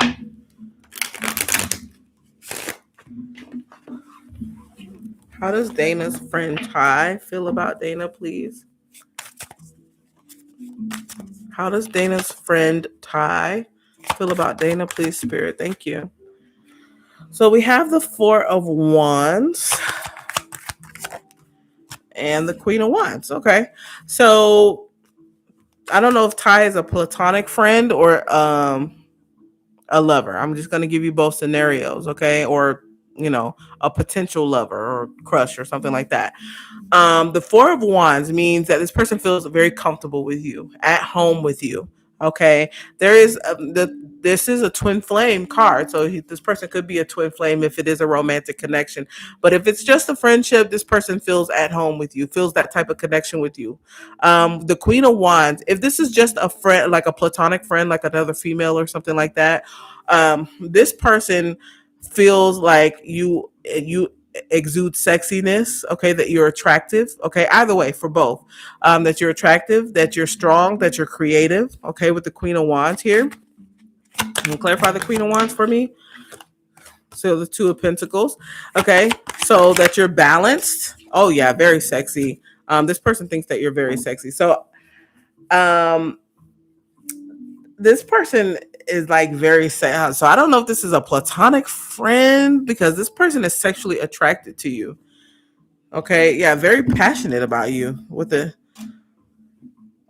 How does Dana's friend Ty feel about Dana, please? How does Dana's friend Ty feel about Dana, please, Spirit? Thank you. So we have the Four of Wands and the Queen of Wands. Okay. So I don't know if Ty is a platonic friend or a lover. I'm just going to give you both scenarios, okay? Or, a potential lover or crush or something like that. The Four of Wands means that this person feels very comfortable with you, at home with you. Okay, this is a twin flame card, so this person could be a twin flame if it is a romantic connection. But if it's just a friendship, this person feels at home with you, feels that type of connection with you. The Queen of Wands, if this is just a friend, like a platonic friend, like another female or something like that, this person feels like you exude sexiness, okay, that you're attractive, okay, either way, for both, that you're attractive, that you're strong, that you're creative, okay, with the Queen of Wands here. Can you clarify the Queen of Wands for me? So the Two of Pentacles, okay, so that you're balanced. Oh yeah, very sexy. This person thinks that you're very sexy. So this person is like very sad. So I don't know if this is a platonic friend because this person is sexually attracted to you. Okay, yeah, very passionate about you with a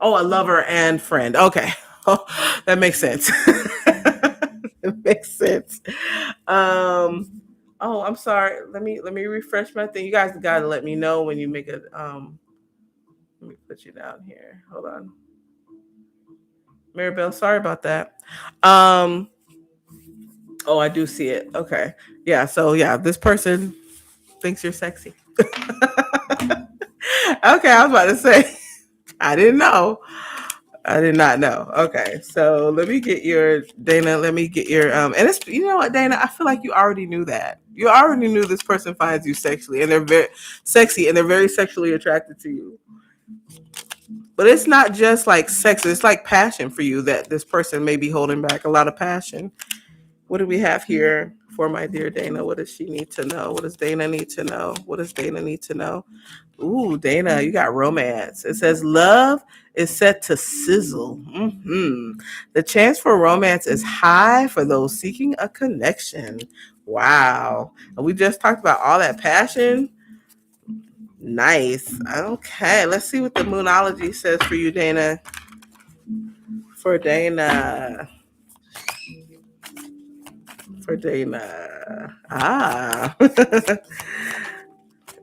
a lover and friend. Okay. Oh, that makes sense. That makes sense. I'm sorry. Let me refresh my thing. You guys gotta let me know when you make a let me put you down here. Hold on. Maribel, sorry about that. Um oh, I do see it. Okay. Yeah, so yeah, this person thinks you're sexy. Okay, I was about to say I didn't know. I did not know. Okay, so let me get your Dana. Let me get your and it's, you know what, Dana. I feel like you already knew that. You already knew this person finds you sexually, and they're very sexy, and they're very sexually attracted to you. But it's not just like sex; it's like passion for you that this person may be holding back a lot of passion. What do we have here for my dear Dana? What does she need to know? What does Dana need to know? What does Dana need to know? Ooh, Dana, you got romance. It says love is set to sizzle. The chance for romance is high for those seeking a connection. Wow. And we just talked about all that passion. Nice. Okay, let's see what the Moonology says for you, Dana. For Dana. For Dana. Ah.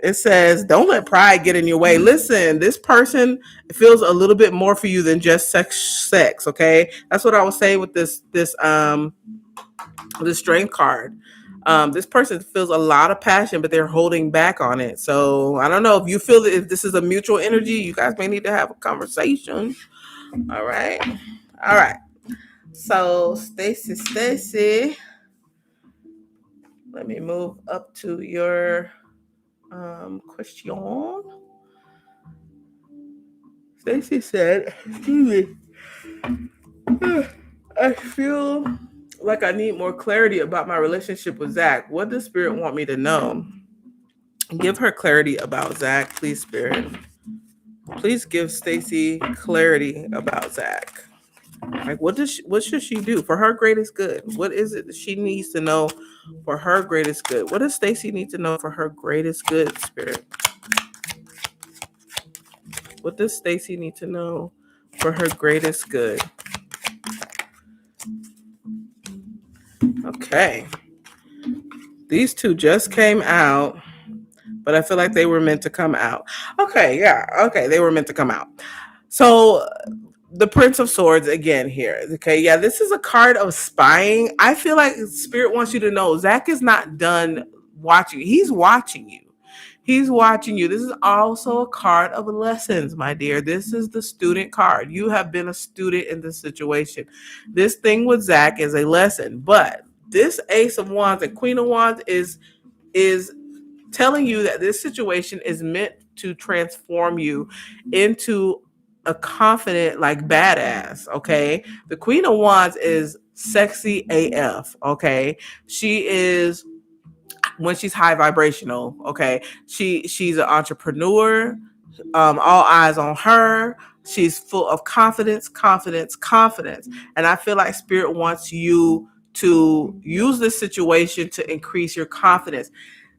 It says, don't let pride get in your way. Listen, this person feels a little bit more for you than just sex, okay? That's what I was saying with this strength card. This person feels a lot of passion, but they're holding back on it. So I don't know if you feel that if this is a mutual energy, you guys may need to have a conversation. All right. All right. So Stacy, let me move up to your question. Stacy said, excuse me, I feel like I need more clarity about my relationship with Zach. What does Spirit want me to know? Give her clarity about Zach, please, Spirit. Please give Stacy clarity about Zach. Like, what should she do for her greatest good? What is it that she needs to know for her greatest good? What does Stacy need to know for her greatest good, Spirit? What does Stacy need to know for her greatest good? Okay. These two just came out, but I feel like they were meant to come out. Okay, yeah. Okay, they were meant to come out. So the Prince of Swords again here. Okay, yeah, this is a card of spying. I feel like Spirit wants you to know Zach is not done watching. He's watching you. He's watching you. This is also a card of lessons, my dear. This is the student card. You have been a student in this situation. This thing with Zach is a lesson, but this Ace of Wands and Queen of Wands is telling you that this situation is meant to transform you into a confident, like badass. Okay. The Queen of Wands is sexy AF. Okay. She is, when she's high vibrational. Okay. She's an entrepreneur. All eyes on her. She's full of confidence, confidence, confidence. And I feel like Spirit wants you to use this situation to increase your confidence.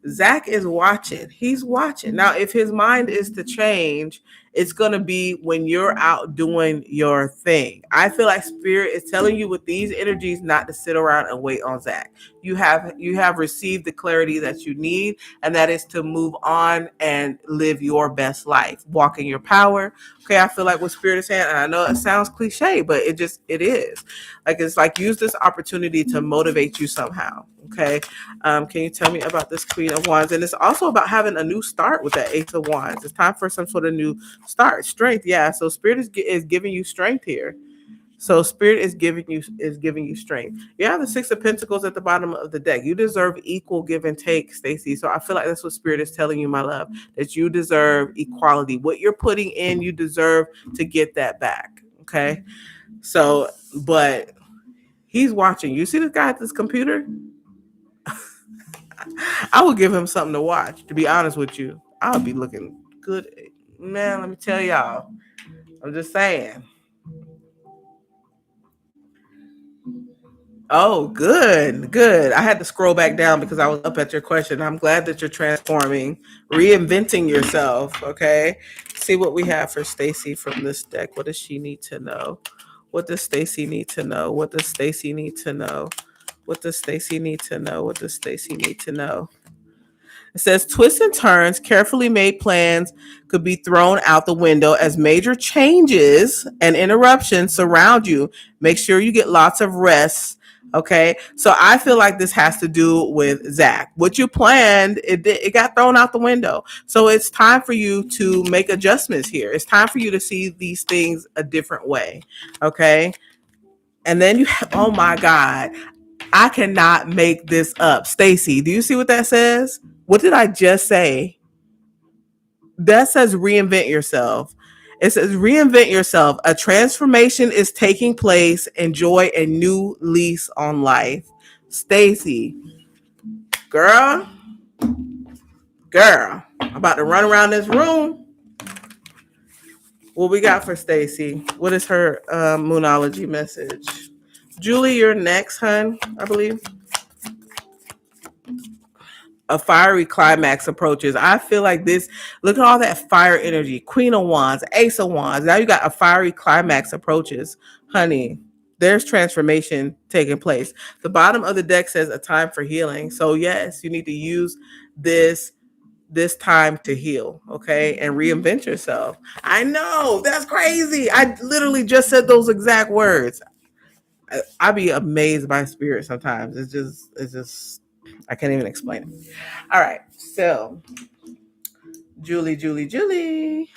Zach is watching. He's watching. Now, if his mind is to change, it's going to be when you're out doing your thing. I feel like Spirit is telling you with these energies not to sit around and wait on Zach. You have received the clarity that you need, and that is to move on and live your best life. Walk in your power. Okay, I feel like what Spirit is saying, and I know it sounds cliche, but it is. Like, it's like, use this opportunity to motivate you somehow. Okay. Can you tell me about this Queen of Wands? And it's also about having a new start with that Ace of Wands. It's time for some sort of new start. Strength, yeah. So Spirit is giving you strength here. So Spirit is giving you strength. You have the Six of Pentacles at the bottom of the deck. You deserve equal give and take, Stacey. So I feel like that's what Spirit is telling you, my love, that you deserve equality. What you're putting in, you deserve to get that back. Okay. So, but he's watching. You see this guy at this computer? I would give him something to watch, to be honest with you. I would be looking good. Man, let me tell y'all. I'm just saying. Oh, good, good. I had to scroll back down because I was up at your question. I'm glad that you're transforming, reinventing yourself. Okay. See what we have for Stacy from this deck. What does she need to know? What does Stacy need to know? What does Stacy need to know? What does Stacy need to know? What does Stacy need to know? It says twists and turns, carefully made plans could be thrown out the window as major changes and interruptions surround you. Make sure you get lots of rest. Okay. So I feel like this has to do with Zach. What you planned, it got thrown out the window. So it's time for you to make adjustments here. It's time for you to see these things a different way. Okay. And then you have, oh my God, I cannot make this up. Stacy, do you see what that says? What did I just say? That says reinvent yourself. It says reinvent yourself. A transformation is taking place. Enjoy a new lease on life. Stacy, girl, I'm about to run around this room. What we got for Stacy? What is her moonology message? Julie, you're next, hun, I believe. A fiery climax approaches. I feel like this, look at all that fire energy. Queen of Wands, Ace of Wands. Now you got a fiery climax approaches. Honey, there's transformation taking place. The bottom of the deck says a time for healing. So yes, you need to use this time to heal, okay, and reinvent yourself. I know, that's crazy. I literally just said those exact words. I be amazed by Spirit sometimes. It's just I can't even explain it. All right, so Julie,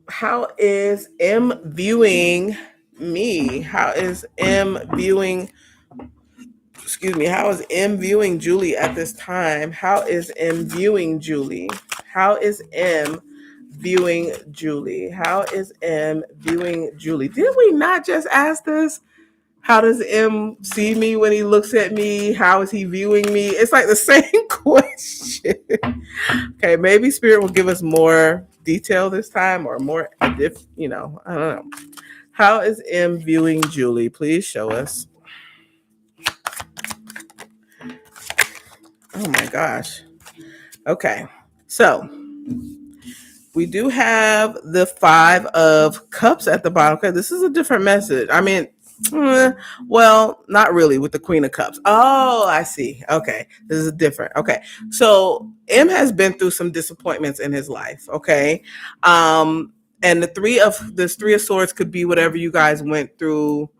how is M viewing me? How is M viewing? Excuse me. How is M viewing Julie at this time? How is M viewing Julie? How is M viewing Julie? How is M viewing Julie? Did we not just ask this? How does M see me when he looks at me? How is he viewing me? It's like the same question. Okay, maybe Spirit will give us more detail this time, or more, if I don't know. How is M viewing Julie? Please show us. Oh my gosh. Okay, so we do have the 5 of Cups at the bottom. Okay, this is a different message. I mean, Eh, well, not really with the Queen of Cups. Oh, I see. Okay. This is different. Okay. So M has been through some disappointments in his life. Okay. Um, and this three of swords could be whatever you guys went through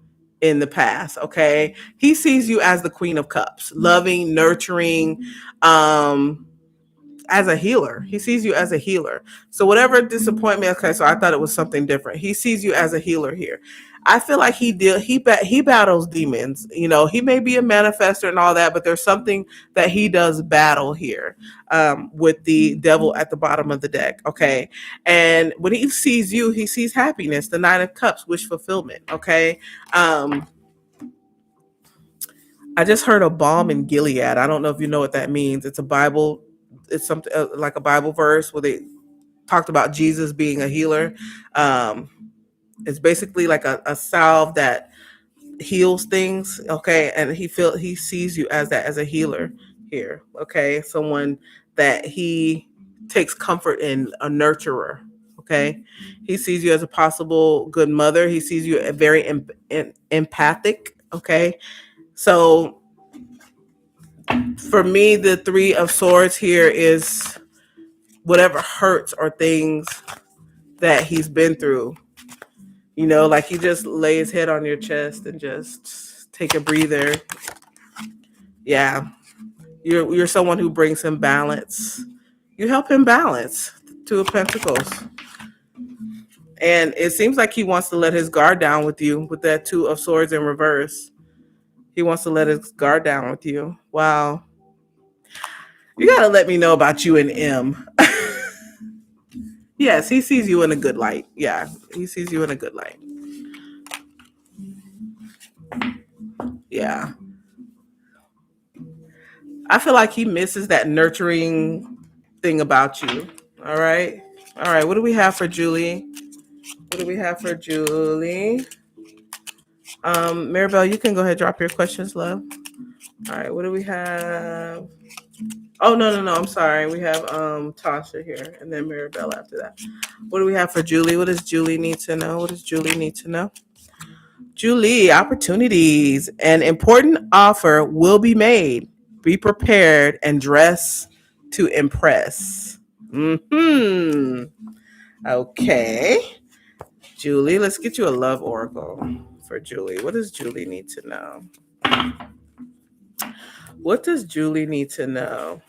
in the past. Okay. He sees you as the Queen of Cups, loving, nurturing, um, as a healer. He sees you as a healer. So whatever disappointment, okay, so I thought it was something different. He sees you as a healer here. I feel like he battles demons. You know, he may be a manifester and all that, but there's something that he does battle here, with the devil at the bottom of the deck. Okay, and when he sees you, he sees happiness, the Nine of Cups, wish fulfillment. Okay, um, I just heard a balm in Gilead. I don't know if you know what that means. It's a Bible. It's something like a Bible verse where they talked about Jesus being a healer. Um, it's basically like a salve that heals things. Okay, and he sees you as that, as a healer here. Okay, someone that he takes comfort in, a nurturer. Okay, he sees you as a possible good mother. He sees you a very empathic. Okay, so for me, the Three of Swords here is whatever hurts or things that he's been through. You know, like he just lay his head on your chest and just take a breather. Yeah, you're someone who brings him balance. You help him balance. Two of Pentacles, and it seems like he wants to let his guard down with you with that Two of Swords in reverse. He wants to let his guard down with you. Wow, you gotta let me know about you and M. Yes, he sees you in a good light. Yeah, he sees you in a good light. Yeah. I feel like he misses that nurturing thing about you. All right. All right. What do we have for Julie? What do we have for Julie? Maribel, you can go ahead and drop your questions, love. All right. What do we have? Oh, no. I'm sorry. We have Tasha here and then Maribel after that. What do we have for Julie? What does Julie need to know? What does Julie need to know? Julie, opportunities. An important offer will be made. Be prepared and dress to impress. Hmm. Okay. Julie, let's get you a love oracle for Julie. What does Julie need to know? What does Julie need to know?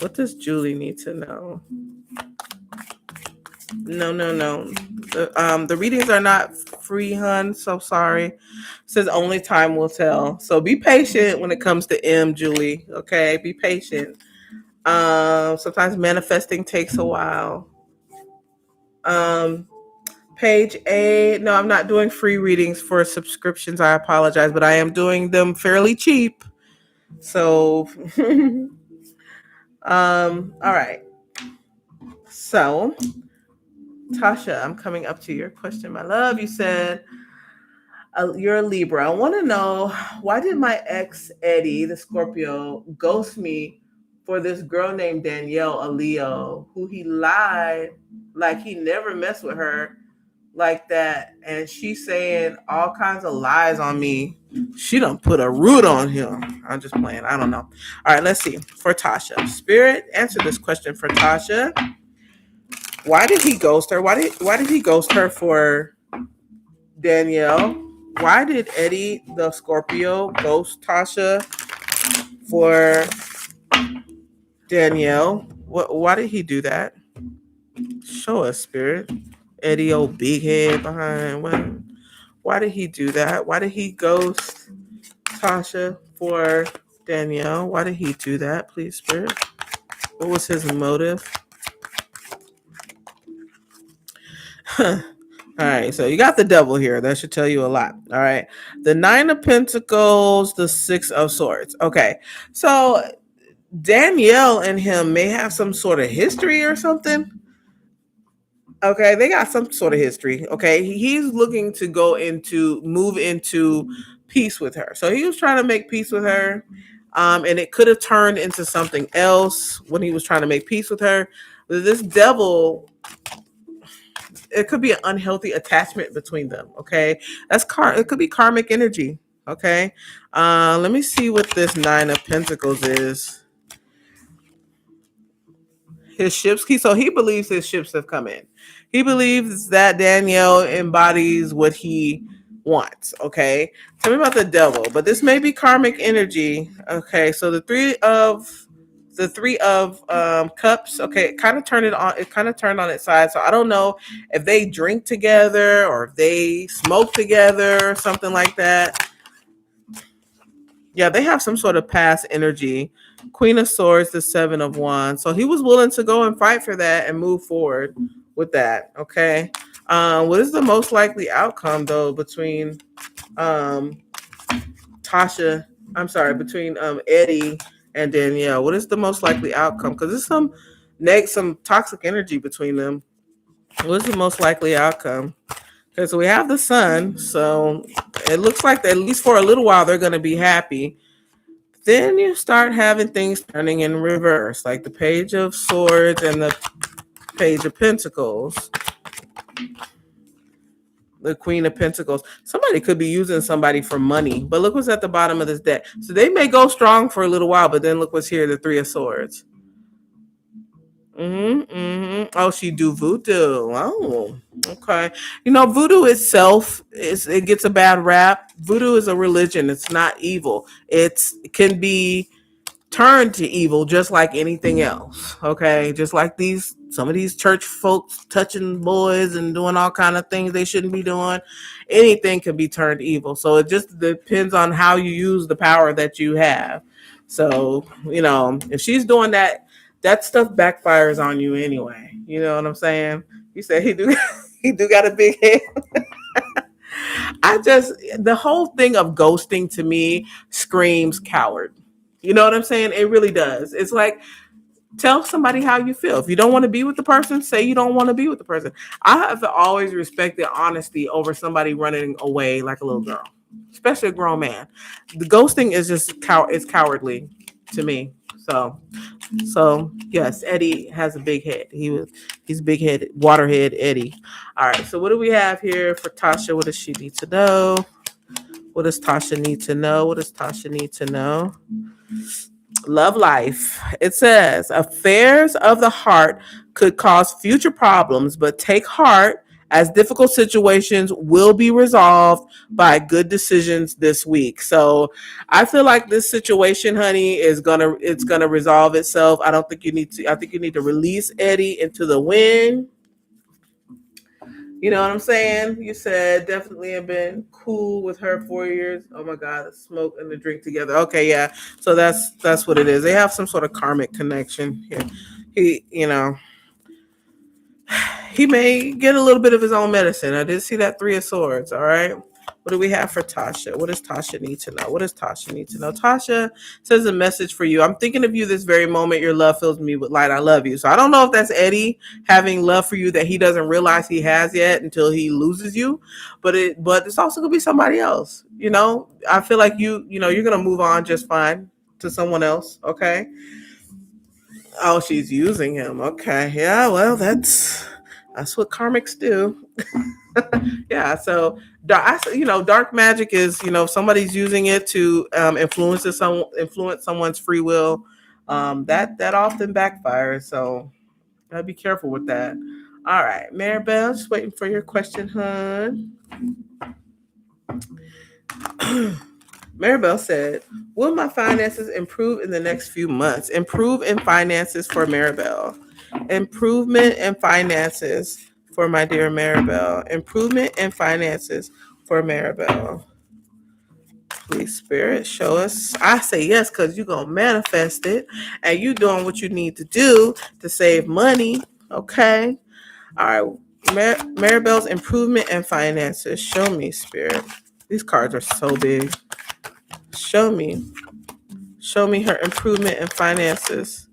What does Julie need to know? No. The readings are not free, hun. So sorry. It says only time will tell. So be patient when it comes to M, Julie. Okay, be patient. Sometimes manifesting takes a while. Um, page 8. No, I'm not doing free readings for subscriptions. I apologize, but I am doing them fairly cheap. So, all right. So, Tasha, I'm coming up to your question, my love. You said you're a Libra. I want to know, why did my ex Eddie, the Scorpio, ghost me for this girl named Danielle, a Leo, who he lied like he never messed with her like that, and she's saying all kinds of lies on me. She done put a root on him. I'm just playing. I don't know. All right, let's see. For Tasha, Spirit, answer this question for Tasha. Why did he ghost her? Why did he ghost her for Danielle? Why did Eddie the Scorpio ghost Tasha for Danielle? Why did he do that? Show us, Spirit. Eddie, old big head behind. Why did he do that? Why did he ghost Tasha for Danielle? Why did he do that, please, Spirit? What was his motive? All right, so you got the devil here. That should tell you a lot. All right. The Nine of Pentacles, the Six of Swords. Okay. So Danielle and him may have some sort of history or something. Okay, they got some sort of history. Okay, he's looking to move into peace with her. So he was trying to make peace with her, and it could have turned into something else when he was trying to make peace with her. This devil, it could be an unhealthy attachment between them. Okay, it could be karmic energy. Okay, let me see what this Nine of Pentacles is. His ships. So he believes his ships have come in. He believes that Danielle embodies what he wants. Okay. Tell me about the devil. But this may be karmic energy. Okay. So the three of cups. Okay, it kind of turned it on. It kind of turned on its side. So I don't know if they drink together or if they smoke together or something like that. Yeah, they have some sort of past energy. Queen of Swords, the Seven of Wands. So he was willing to go and fight for that and move forward with that. Okay. What is the most likely outcome though between um Tasha? I'm sorry, between Eddie and Danielle. What is the most likely outcome? Because there's some toxic energy between them. What is the most likely outcome? Okay, so we have the sun. So it looks like that at least for a little while they're going to be happy. Then you start having things turning in reverse, like the Page of Swords and the Page of Pentacles, the Queen of Pentacles. Somebody could be using somebody for money, but look what's at the bottom of this deck. So they may go strong for a little while, but then look what's here, the Three of Swords. Oh, she do voodoo. Oh, okay. You know, voodoo itself it gets a bad rap. Voodoo is a religion. It's not evil. It can be turn to evil just like anything else. Okay, just like some of these church folks touching boys and doing all kind of things they shouldn't be doing. Anything can be turned evil. So it just depends on how you use the power that you have. So if she's doing that stuff backfires on you anyway. You know what I'm saying? You say he do he do got a big head. The whole thing of ghosting to me screams coward. You know what I'm saying? It really does. It's like, tell somebody how you feel. If you don't want to be with the person, say you don't want to be with the person. I have always respected honesty over somebody running away like a little girl, especially a grown man. The ghosting is just it's cowardly to me. So yes, Eddie has a big head. He's big headed, waterhead Eddie. All right. So what do we have here for Tasha? What does she need to know? What does Tasha need to know? What does Tasha need to know? Love life. It says affairs of the heart could cause future problems, but take heart as difficult situations will be resolved by good decisions this week. So I feel like this situation, honey, it's gonna resolve itself. I don't think you need to. I think you need to release Eddie into the wind. You know what I'm saying? You said definitely have been cool with her 4 years. Oh my God, the smoke and the drink together. Okay, yeah. So that's what it is. They have some sort of karmic connection here. He may get a little bit of his own medicine. I did see that Three of Swords. All right. What do we have for Tasha? What does Tasha need to know? What does Tasha need to know? Tasha says a message for you. I'm thinking of you this very moment. Your love fills me with light. I love you. So I don't know if that's Eddie having love for you that he doesn't realize he has yet until he loses you. But it's also gonna be somebody else. I feel like you're gonna move on just fine to someone else. Okay. Oh, she's using him. Okay. Yeah. Well, that's what karmics do. Yeah. So, dark magic is, somebody's using it to influence someone's free will. That often backfires. So, gotta be careful with that. All right, Maribel, just waiting for your question, hun. Maribel said, will my finances improve in the next few months? Improve in finances for Maribel. Improvement in finances for my dear Maribel. Improvement in finances for Maribel. Please, Spirit, show us. I say yes because you're going to manifest it and you doing what you need to do to save money. Okay. All right. Maribel's improvement in finances. Show me, Spirit. These cards are so big. Show me her improvement in finances.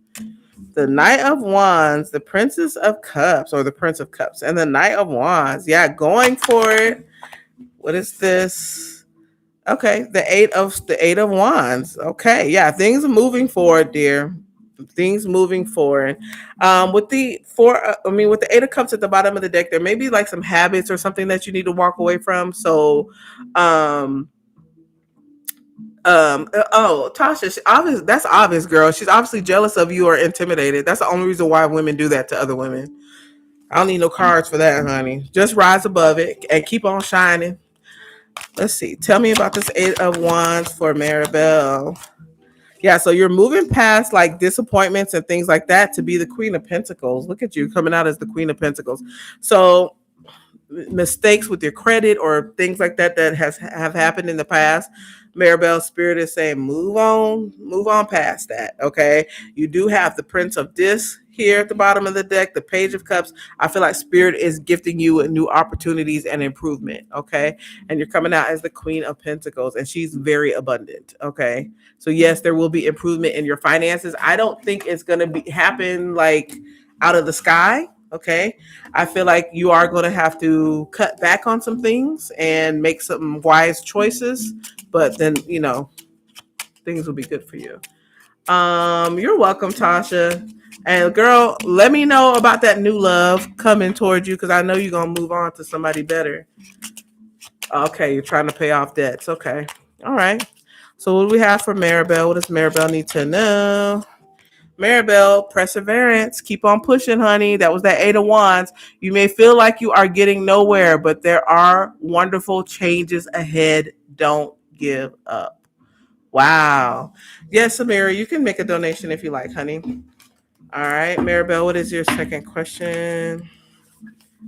The Knight of Wands, the Princess of Cups, or the Prince of Cups, and the Knight of Wands. Yeah, going for it. What is this? Okay, the Eight of Wands. Okay, yeah, things are moving forward, dear. things moving forward. With the with the Eight of Cups at the bottom of the deck, there may be like some habits or something that you need to walk away from. So, Tasha, that's obvious, girl. She's obviously jealous of you or intimidated. That's the only reason why women do that to other women. I don't need no cards for that, honey. Just rise above it and keep on shining. Let's see. Tell me about this Eight of Wands for Maribel. Yeah, so you're moving past like disappointments and things like that to be the Queen of Pentacles. Look at you coming out as the Queen of Pentacles. So mistakes with your credit or things like that that have happened in the past, Maribel Spirit is saying move on past that. Okay, you do have the Prince of Discs here at the bottom of the deck, the Page of Cups. I feel like Spirit is gifting you new opportunities and improvement. Okay, and you're coming out as the Queen of Pentacles, and she's very abundant. Okay, so yes, there will be improvement in your finances. I don't think it's going to be happen like out of the sky. Okay, I feel like you are going to have to cut back on some things and make some wise choices, but then, things will be good for you. You're welcome, Tasha. And girl, let me know about that new love coming towards you because I know you're going to move on to somebody better. Okay, you're trying to pay off debts. Okay. All right. So what do we have for Maribel? What does Maribel need to know? Maribel, perseverance. Keep on pushing, honey. That was that Eight of Wands. You may feel like you are getting nowhere, but there are wonderful changes ahead. Don't give up. Wow. Yes, Samira, you can make a donation if you like, honey. All right, Maribel, what is your second question?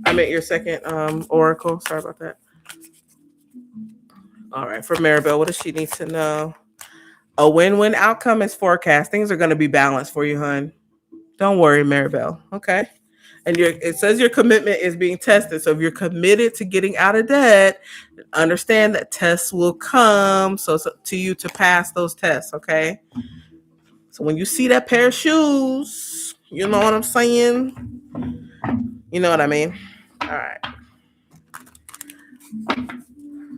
I meant your second oracle. Sorry about that. All right, for Maribel, what does she need to know? A win-win outcome is forecast. Things are going to be balanced for you, hon. Don't worry, Maribel. Okay. And it says your commitment is being tested. So if you're committed to getting out of debt, understand that tests will come so to you to pass those tests. Okay. So when you see that pair of shoes, you know what I'm saying? You know what I mean? All right.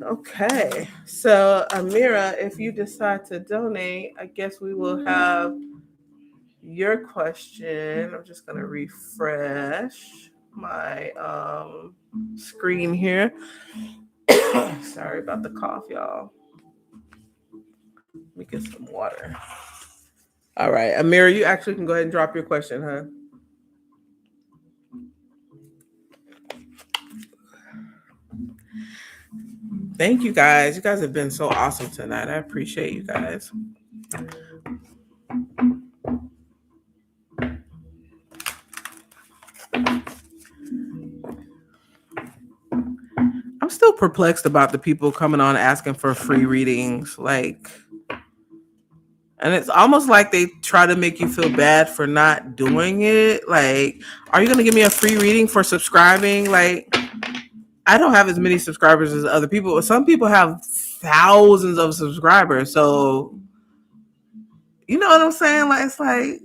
Okay. So Amira, if you decide to donate, I guess we will have your question. I'm just gonna refresh my screen here. Sorry about the cough, y'all. Let me get some water. All right, Amira, you actually can go ahead and drop your question, huh? Thank you guys. You guys have been so awesome tonight. I appreciate you guys. I'm still perplexed about the people coming on asking for free readings. And it's almost like they try to make you feel bad for not doing it. Like, are you going to give me a free reading for subscribing? Like, I don't have as many subscribers as other people. Some people have thousands of subscribers. So, you know what I'm saying? Like, it's like,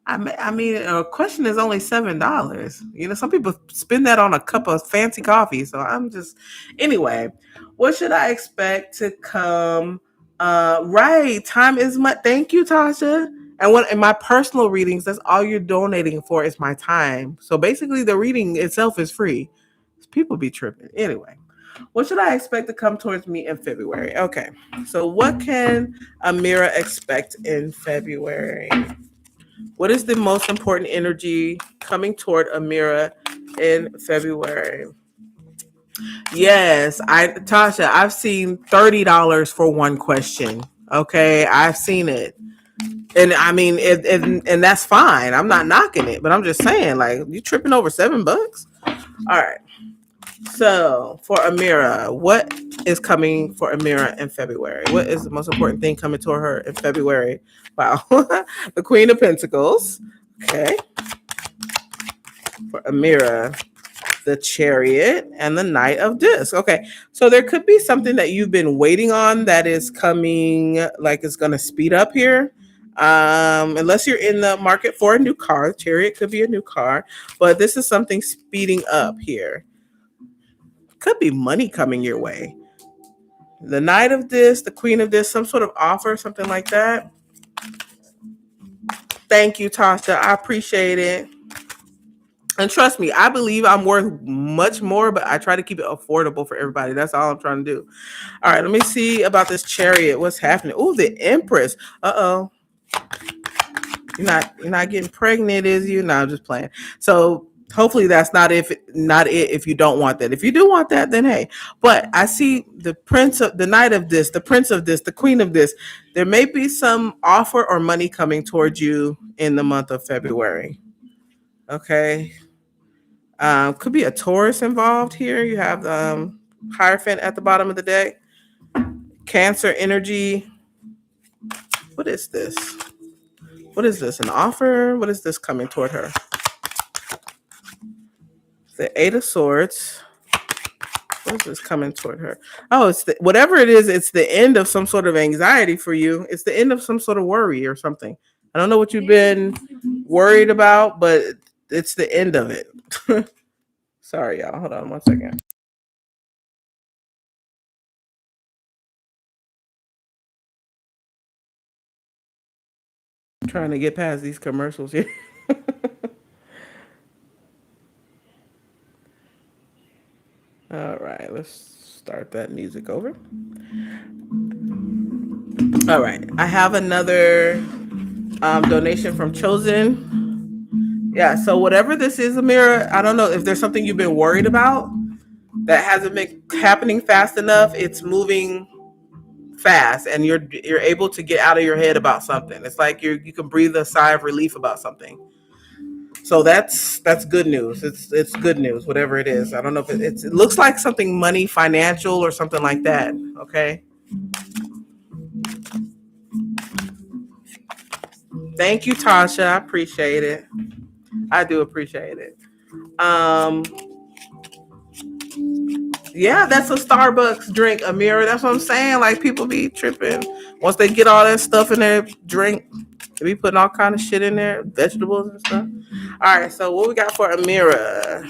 I mean, a question is only $7. Some people spend that on a cup of fancy coffee. So anyway, what should I expect to come? Right, time is much. Thank you, Tasha. And in my personal readings, that's all you're donating for is my time. So basically, the reading itself is free. People be tripping. Anyway, what should I expect to come towards me in February? Okay, so what can Amira expect in February? What is the most important energy coming toward Amira in February? Yes, Tasha, I've seen $30 for one question. Okay, I've seen it. And I mean, and that's fine. I'm not knocking it, but I'm just saying, like, you tripping over $7? All right. So for Amira, what is coming for Amira in February? What is the most important thing coming to her in February? Wow. The Queen of Pentacles. Okay. For Amira, the Chariot and the Knight of Discs. Okay. So there could be something that you've been waiting on that is coming, like it's going to speed up here. Unless you're in the market for a new car, Chariot could be a new car, but this is something speeding up here. Could be money coming your way. The Knight of This, the Queen of This, some sort of offer, something like that. Thank you, Tasha. I appreciate it. And trust me, I believe I'm worth much more, but I try to keep it affordable for everybody. That's all I'm trying to do. All right, let me see about this chariot. What's happening? Oh, the Empress. Uh-oh. You're not getting pregnant, is you? No, I'm just playing. So hopefully that's not it if you don't want that. If you do want that, then hey. But I see the knight of this, the prince of this, the queen of this. There may be some offer or money coming towards you in the month of February. Okay. Could be a Taurus involved here. You have the Hierophant at the bottom of the deck. Cancer energy. What is this? What is this? An offer? What is this coming toward her? The Eight of Swords. What is this coming toward her? Oh, whatever it is, it's the end of some sort of anxiety for you. It's the end of some sort of worry or something. I don't know what you've been worried about, but it's the end of it. Sorry, y'all. Hold on one second. I'm trying to get past these commercials here. All right, let's start that music over. All right, I have another donation from Chosen. Yeah, so whatever this is, Amira, I don't know if there's something you've been worried about that hasn't been happening fast enough. It's moving fast, and you're able to get out of your head about something. It's like you can breathe a sigh of relief about something. So that's good news. It's good news, whatever it is. I don't know if it looks like something money, financial, or something like that. Okay. Thank you, Tasha. I appreciate it. I do appreciate it. Um, yeah, that's a Starbucks drink, Amira. That's what I'm saying. Like people be tripping once they get all that stuff in their drink. They be putting all kind of shit in there, vegetables and stuff. All right, so what we got for Amira?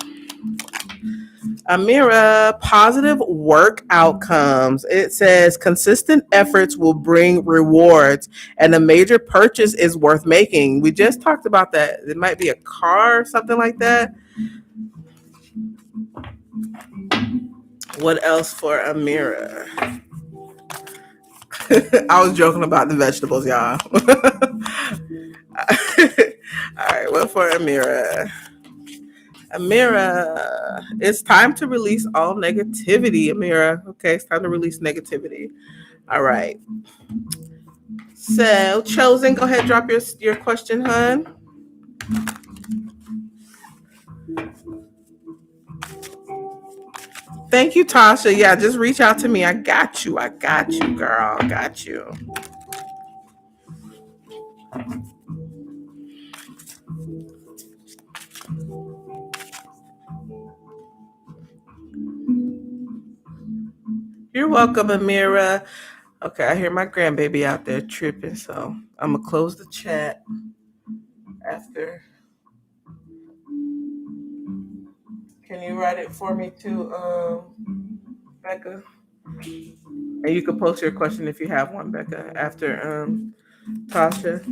Amira, positive work outcomes. It says consistent efforts will bring rewards, and a major purchase is worth making. We just talked about that. It might be a car or something like that. What else for Amira? I was joking about the vegetables, y'all. All right, what for Amira? Amira, it's time to release all negativity, Amira. Okay, it's time to release negativity. All right. So, Chosen, go ahead, drop your question, hun. Thank you, Tasha. Yeah, just reach out to me. I got you. I got you, girl. I got you. You're welcome, Amira. Okay, I hear my grandbaby out there tripping, so I'm gonna close the chat after. Can you write it for me too, Becca? And you can post your question if you have one, Becca, after Tasha.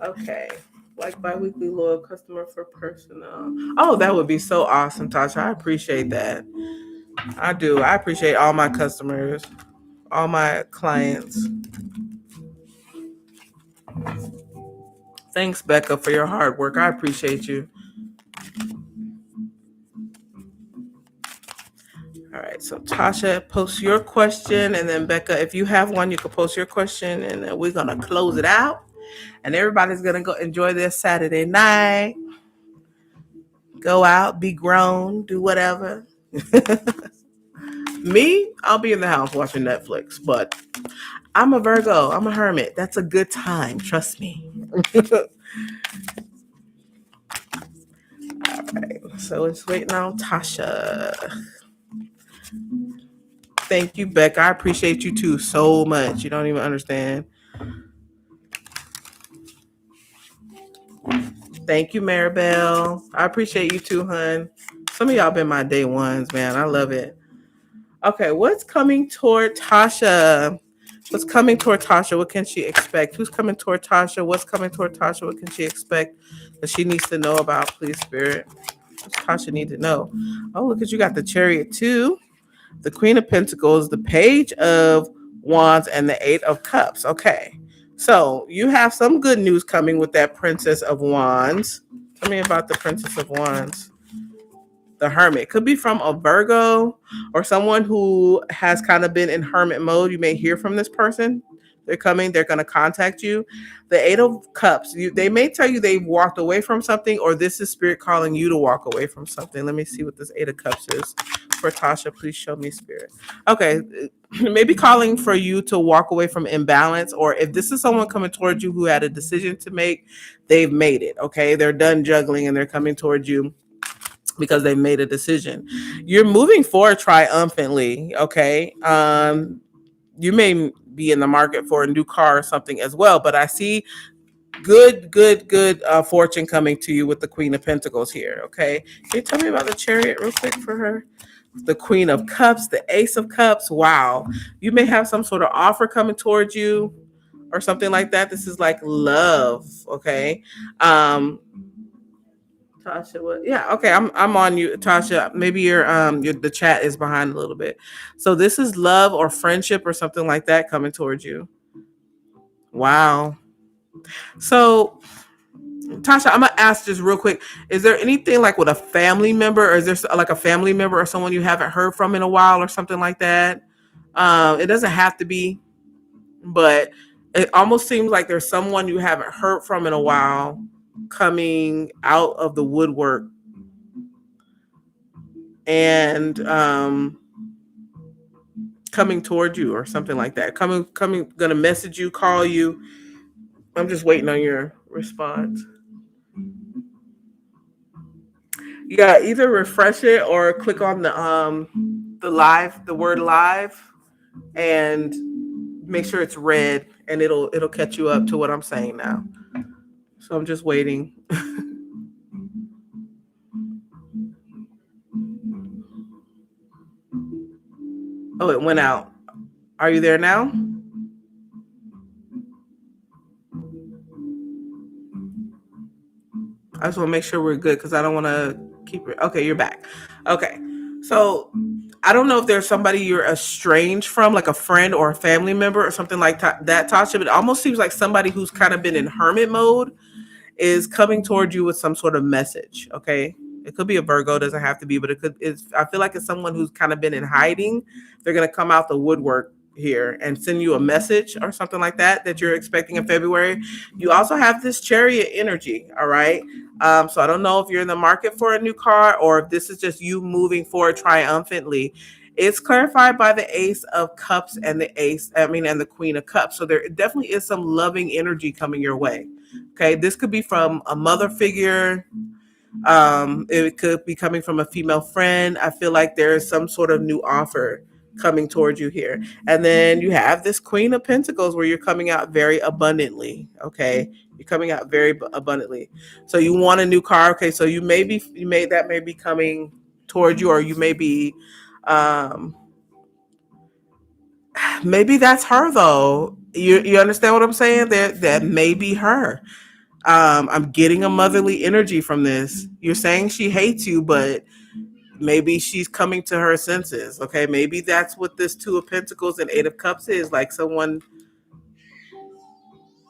Okay. Like biweekly loyal customer for personal. Oh, that would be so awesome, Tasha. I appreciate that. I do. I appreciate all my customers, all my clients. Thanks, Becca, for your hard work. I appreciate you. All right, so Tasha, post your question, and then Becca, if you have one, you can post your question, and then we're gonna close it out, and everybody's gonna go enjoy their Saturday night. Go out, be grown, do whatever. Me, I'll be in the house watching Netflix, but I'm a Virgo. I'm a hermit. That's a good time. Trust me. All right, so it's waiting on Tasha. Thank you, Beck. I appreciate you too so much. You don't even understand. Thank you, Maribel. I appreciate you too, hun. Some of y'all been my day ones, man. I love it. Okay, what's coming toward Tasha? What's coming toward Tasha? What can she expect? Who's coming toward Tasha? What's coming toward Tasha? What can she expect that she needs to know about? Please, Spirit. What does Tasha need to know? Oh, look at you got the Chariot too. The Queen of Pentacles, the Page of Wands, and the Eight of Cups. Okay. So you have some good news coming with that Princess of Wands. Tell me about the Princess of Wands. The Hermit could be from a Virgo or someone who has kind of been in hermit mode. You may hear from this person. They're coming. They're going to contact you. The Eight of Cups. They may tell you they've walked away from something, or this is Spirit calling you to walk away from something. Let me see what this Eight of Cups is for Tasha. Please show me, Spirit. Okay, maybe calling for you to walk away from imbalance, or if this is someone coming towards you who had a decision to make, they've made it. Okay, they're done juggling and they're coming towards you because they've made a decision. You're moving forward triumphantly. Okay. You may be in the market for a new car or something as well, but I see good fortune coming to you with the Queen of Pentacles here. Okay. Can you tell me about the Chariot real quick for her? The Queen of Cups, the Ace of Cups. Wow. You may have some sort of offer coming towards you or something like that. This is like love. Okay. Tasha, what? Yeah, okay. I'm on you, Tasha. Maybe your the chat is behind a little bit. So this is love or friendship or something like that coming towards you. Wow. So Tasha, I'm gonna ask just real quick: is there anything like with a family member, or is there like a family member or someone you haven't heard from in a while, or something like that? It doesn't have to be, but it almost seems like there's someone you haven't heard from in a while coming out of the woodwork and coming toward you or something like that. Coming, gonna message you, call you. I'm just waiting on your response. Yeah, either refresh it or click on the word live, and make sure it's red, and it'll catch you up to what I'm saying now. So I'm just waiting. Oh, it went out. Are you there now? I just want to make sure we're good because I don't want to keep it. Okay, you're back. Okay. So I don't know if there's somebody you're estranged from, like a friend or a family member or something like that, Tasha, but it almost seems like somebody who's kind of been in hermit mode is coming towards you with some sort of message. Okay. It could be a Virgo, doesn't have to be, but I feel like it's someone who's kind of been in hiding. They're going to come out the woodwork here and send you a message or something like that you're expecting in February. You also have this Chariot energy. All right. So I don't know if you're in the market for a new car or if this is just you moving forward triumphantly. It's clarified by the Ace of Cups and and the Queen of Cups. So there definitely is some loving energy coming your way. Okay. This could be from a mother figure. It could be coming from a female friend. I feel like there is some sort of new offer coming towards you here. And then you have this Queen of Pentacles where you're coming out very abundantly. Okay. You're coming out very abundantly. So you want a new car. Okay. So that may be coming towards you, or you may be, maybe that's her though. You understand what I'm saying? That may be her. I'm getting a motherly energy from this. You're saying she hates you, but maybe she's coming to her senses. Okay, maybe that's what this Two of Pentacles and Eight of Cups is, like someone,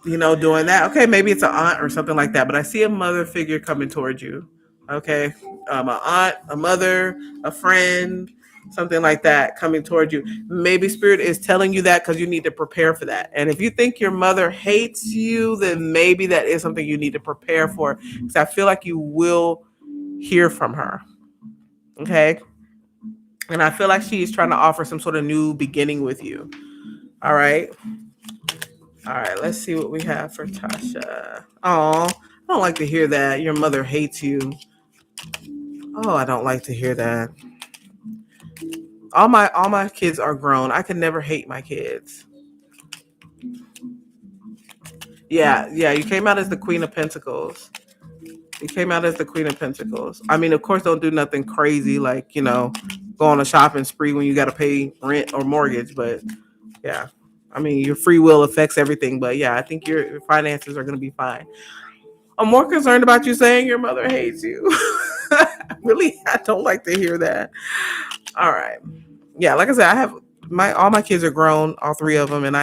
doing that. Okay, maybe it's an aunt or something like that, but I see a mother figure coming towards you. Okay, an aunt, a mother, a friend, something like that coming towards you. Maybe Spirit is telling you that because you need to prepare for that. And if you think your mother hates you, then maybe that is something you need to prepare for, because I feel like you will hear from her. Okay. And I feel like she's trying to offer some sort of new beginning with you. All right. All right. Let's see what we have for Tasha. Oh, I don't like to hear that. Your mother hates you. Oh, I don't like to hear that. All my kids are grown. I can never hate my kids. Yeah, you came out as the Queen of Pentacles. You came out as the Queen of Pentacles. I mean, of course, don't do nothing crazy like, go on a shopping spree when you got to pay rent or mortgage. But yeah. I mean, your free will affects everything, but yeah, I think your finances are going to be fine. I'm more concerned about you saying your mother hates you. Really, I don't like to hear that. All right. Yeah, like I said, I have my all my kids are grown, all three of them, and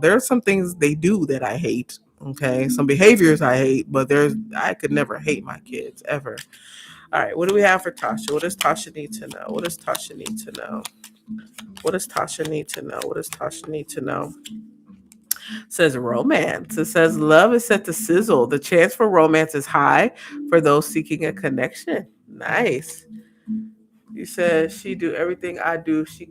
there are some things they do that I hate. Okay, some behaviors I hate, but I could never hate my kids ever. All right, what do we have for Tasha? What does Tasha need to know? What does Tasha need to know? What does Tasha need to know? What does Tasha need to know? It says romance. It says love is set to sizzle. The chance for romance is high for those seeking a connection. Nice. You said she do everything I do. She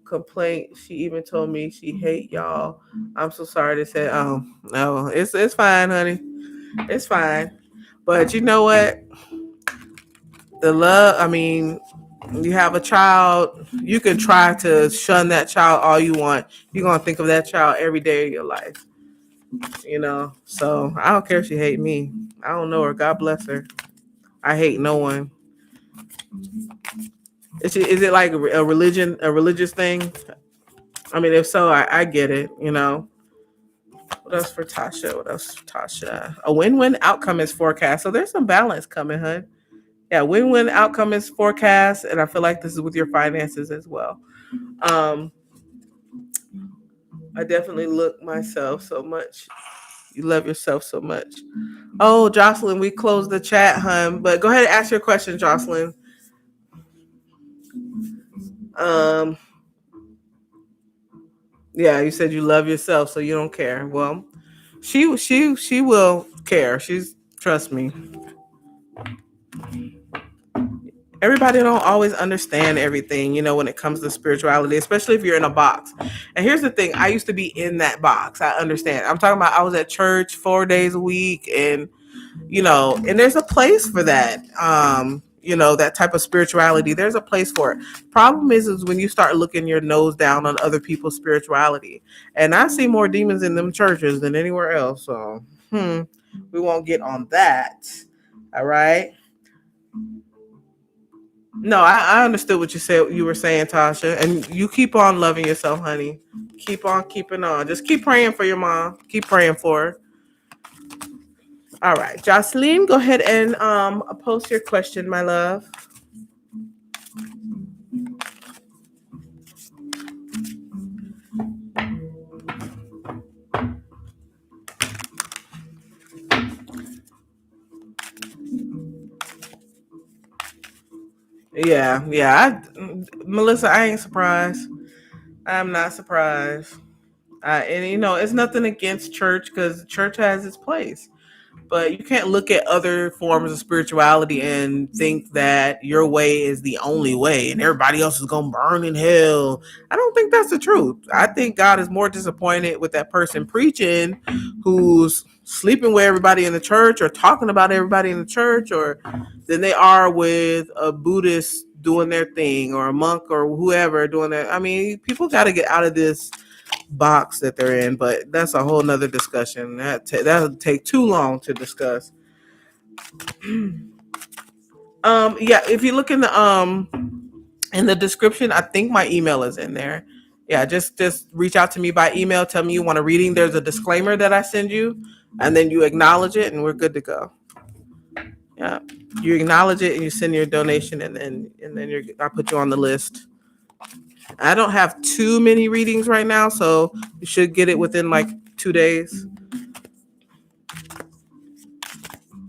complain. She even told me she hate y'all. I'm so sorry to say. No, it's fine, honey. It's fine. But you know what? The love. I mean, you have a child. You can try to shun that child all you want. You're gonna think of that child every day of your life. So I don't care if she hate me. I don't know her. God bless her. I hate no one. Is it like a religious thing? I mean, if so, I get it. What else for Tasha? What else for Tasha? A win-win outcome is forecast. So there's some balance coming, hun. Yeah, win-win outcome is forecast, and I feel like this is with your finances as well. Um, I definitely look myself so much. You love yourself so much. Oh, Jocelyn, we closed the chat, hun. But go ahead and ask your question, Jocelyn. Um, yeah, you said you love yourself, so you don't care. Well, she will care. Trust me. Everybody don't always understand everything, when it comes to spirituality, especially if you're in a box. And here's the thing, I used to be in that box. I understand. I'm talking about I was at church 4 days a week, and and there's a place for that. That type of spirituality. There's a place for it. Problem is when you start looking your nose down on other people's spirituality. And I see more demons in them churches than anywhere else. So we won't get on that. All right. No, I understood what you were saying, Tasha. And you keep on loving yourself, honey. Keep on keeping on. Just keep praying for your mom. Keep praying for her. All right. Jocelyn, go ahead and post your question, my love. Yeah. Melissa, I ain't surprised. I'm not surprised. And it's nothing against church because church has its place. But you can't look at other forms of spirituality and think that your way is the only way and everybody else is going to burn in hell. I don't think that's the truth. I think God is more disappointed with that person preaching who's sleeping with everybody in the church or talking about everybody in the church or than they are with a Buddhist doing their thing or a monk or whoever doing that. I mean, people got to get out of this box that they're in, but that's a whole nother discussion. That'll take too long to discuss. Yeah, if you look in the description, I think my email is in there. Yeah, just reach out to me by email. Tell me you want a reading. There's a disclaimer that I send you, and then you acknowledge it, and we're good to go. Yeah, you acknowledge it, and you send your donation, and then I put you on the list. I don't have too many readings right now, so you should get it within like 2 days.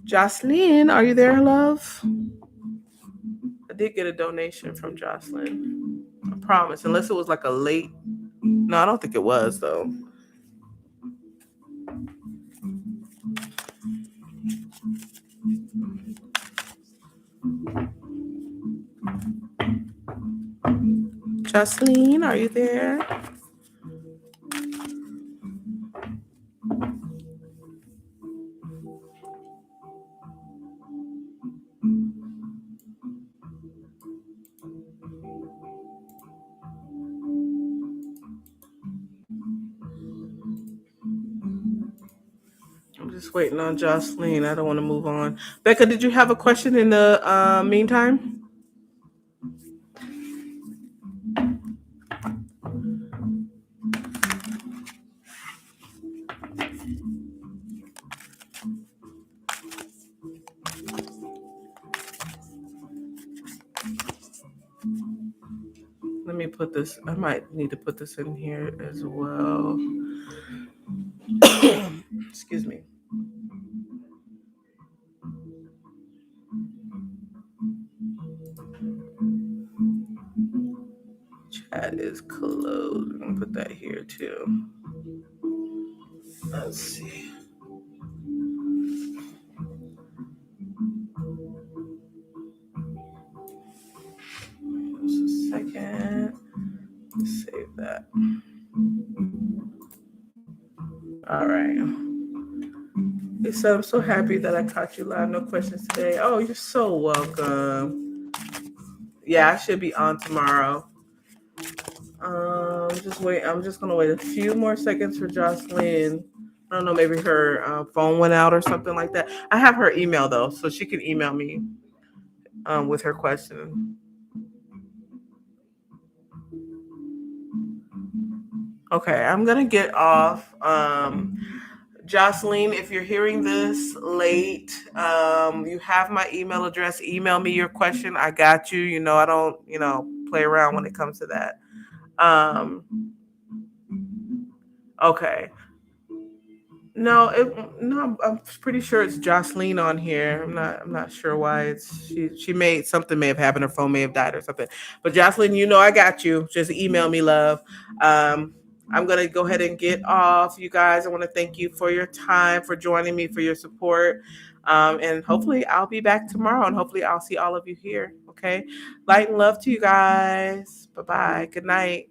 Jocelyn, are you there, love? I did get a donation from Jocelyn. I promise, unless it was like a late. No, I don't think it was though. Jocelyn, are you there? I'm just waiting on Jocelyn. I don't want to move on. Becca, did you have a question in the meantime? Let me put this. I might need to put this in here as well. Excuse me. Chat is closed. I'm gonna put that here too. Let's see. Just a second. Save that. All right. Lisa, I'm so happy that I caught you live. No questions today. Oh, you're so welcome. Yeah, I should be on tomorrow. Just wait. I'm just gonna wait a few more seconds for Jocelyn. I don't know, maybe her phone went out or something like that. I have her email though, so she can email me with her question. Okay, I'm gonna get off. Jocelyn, if you're hearing this late, you have my email address. Email me your question. I got you. You know, I don't, play around when it comes to that. Um, okay. No, no, I'm pretty sure it's Jocelyn on here. I'm not sure why it's she made something may have happened. Her phone may have died or something. But Jocelyn, I got you. Just email me, love. Um, I'm gonna go ahead and get off, you guys. I want to thank you for your time, for joining me, for your support. And hopefully I'll be back tomorrow, and hopefully I'll see all of you here. Okay, light and love to you guys. Bye bye. Good night.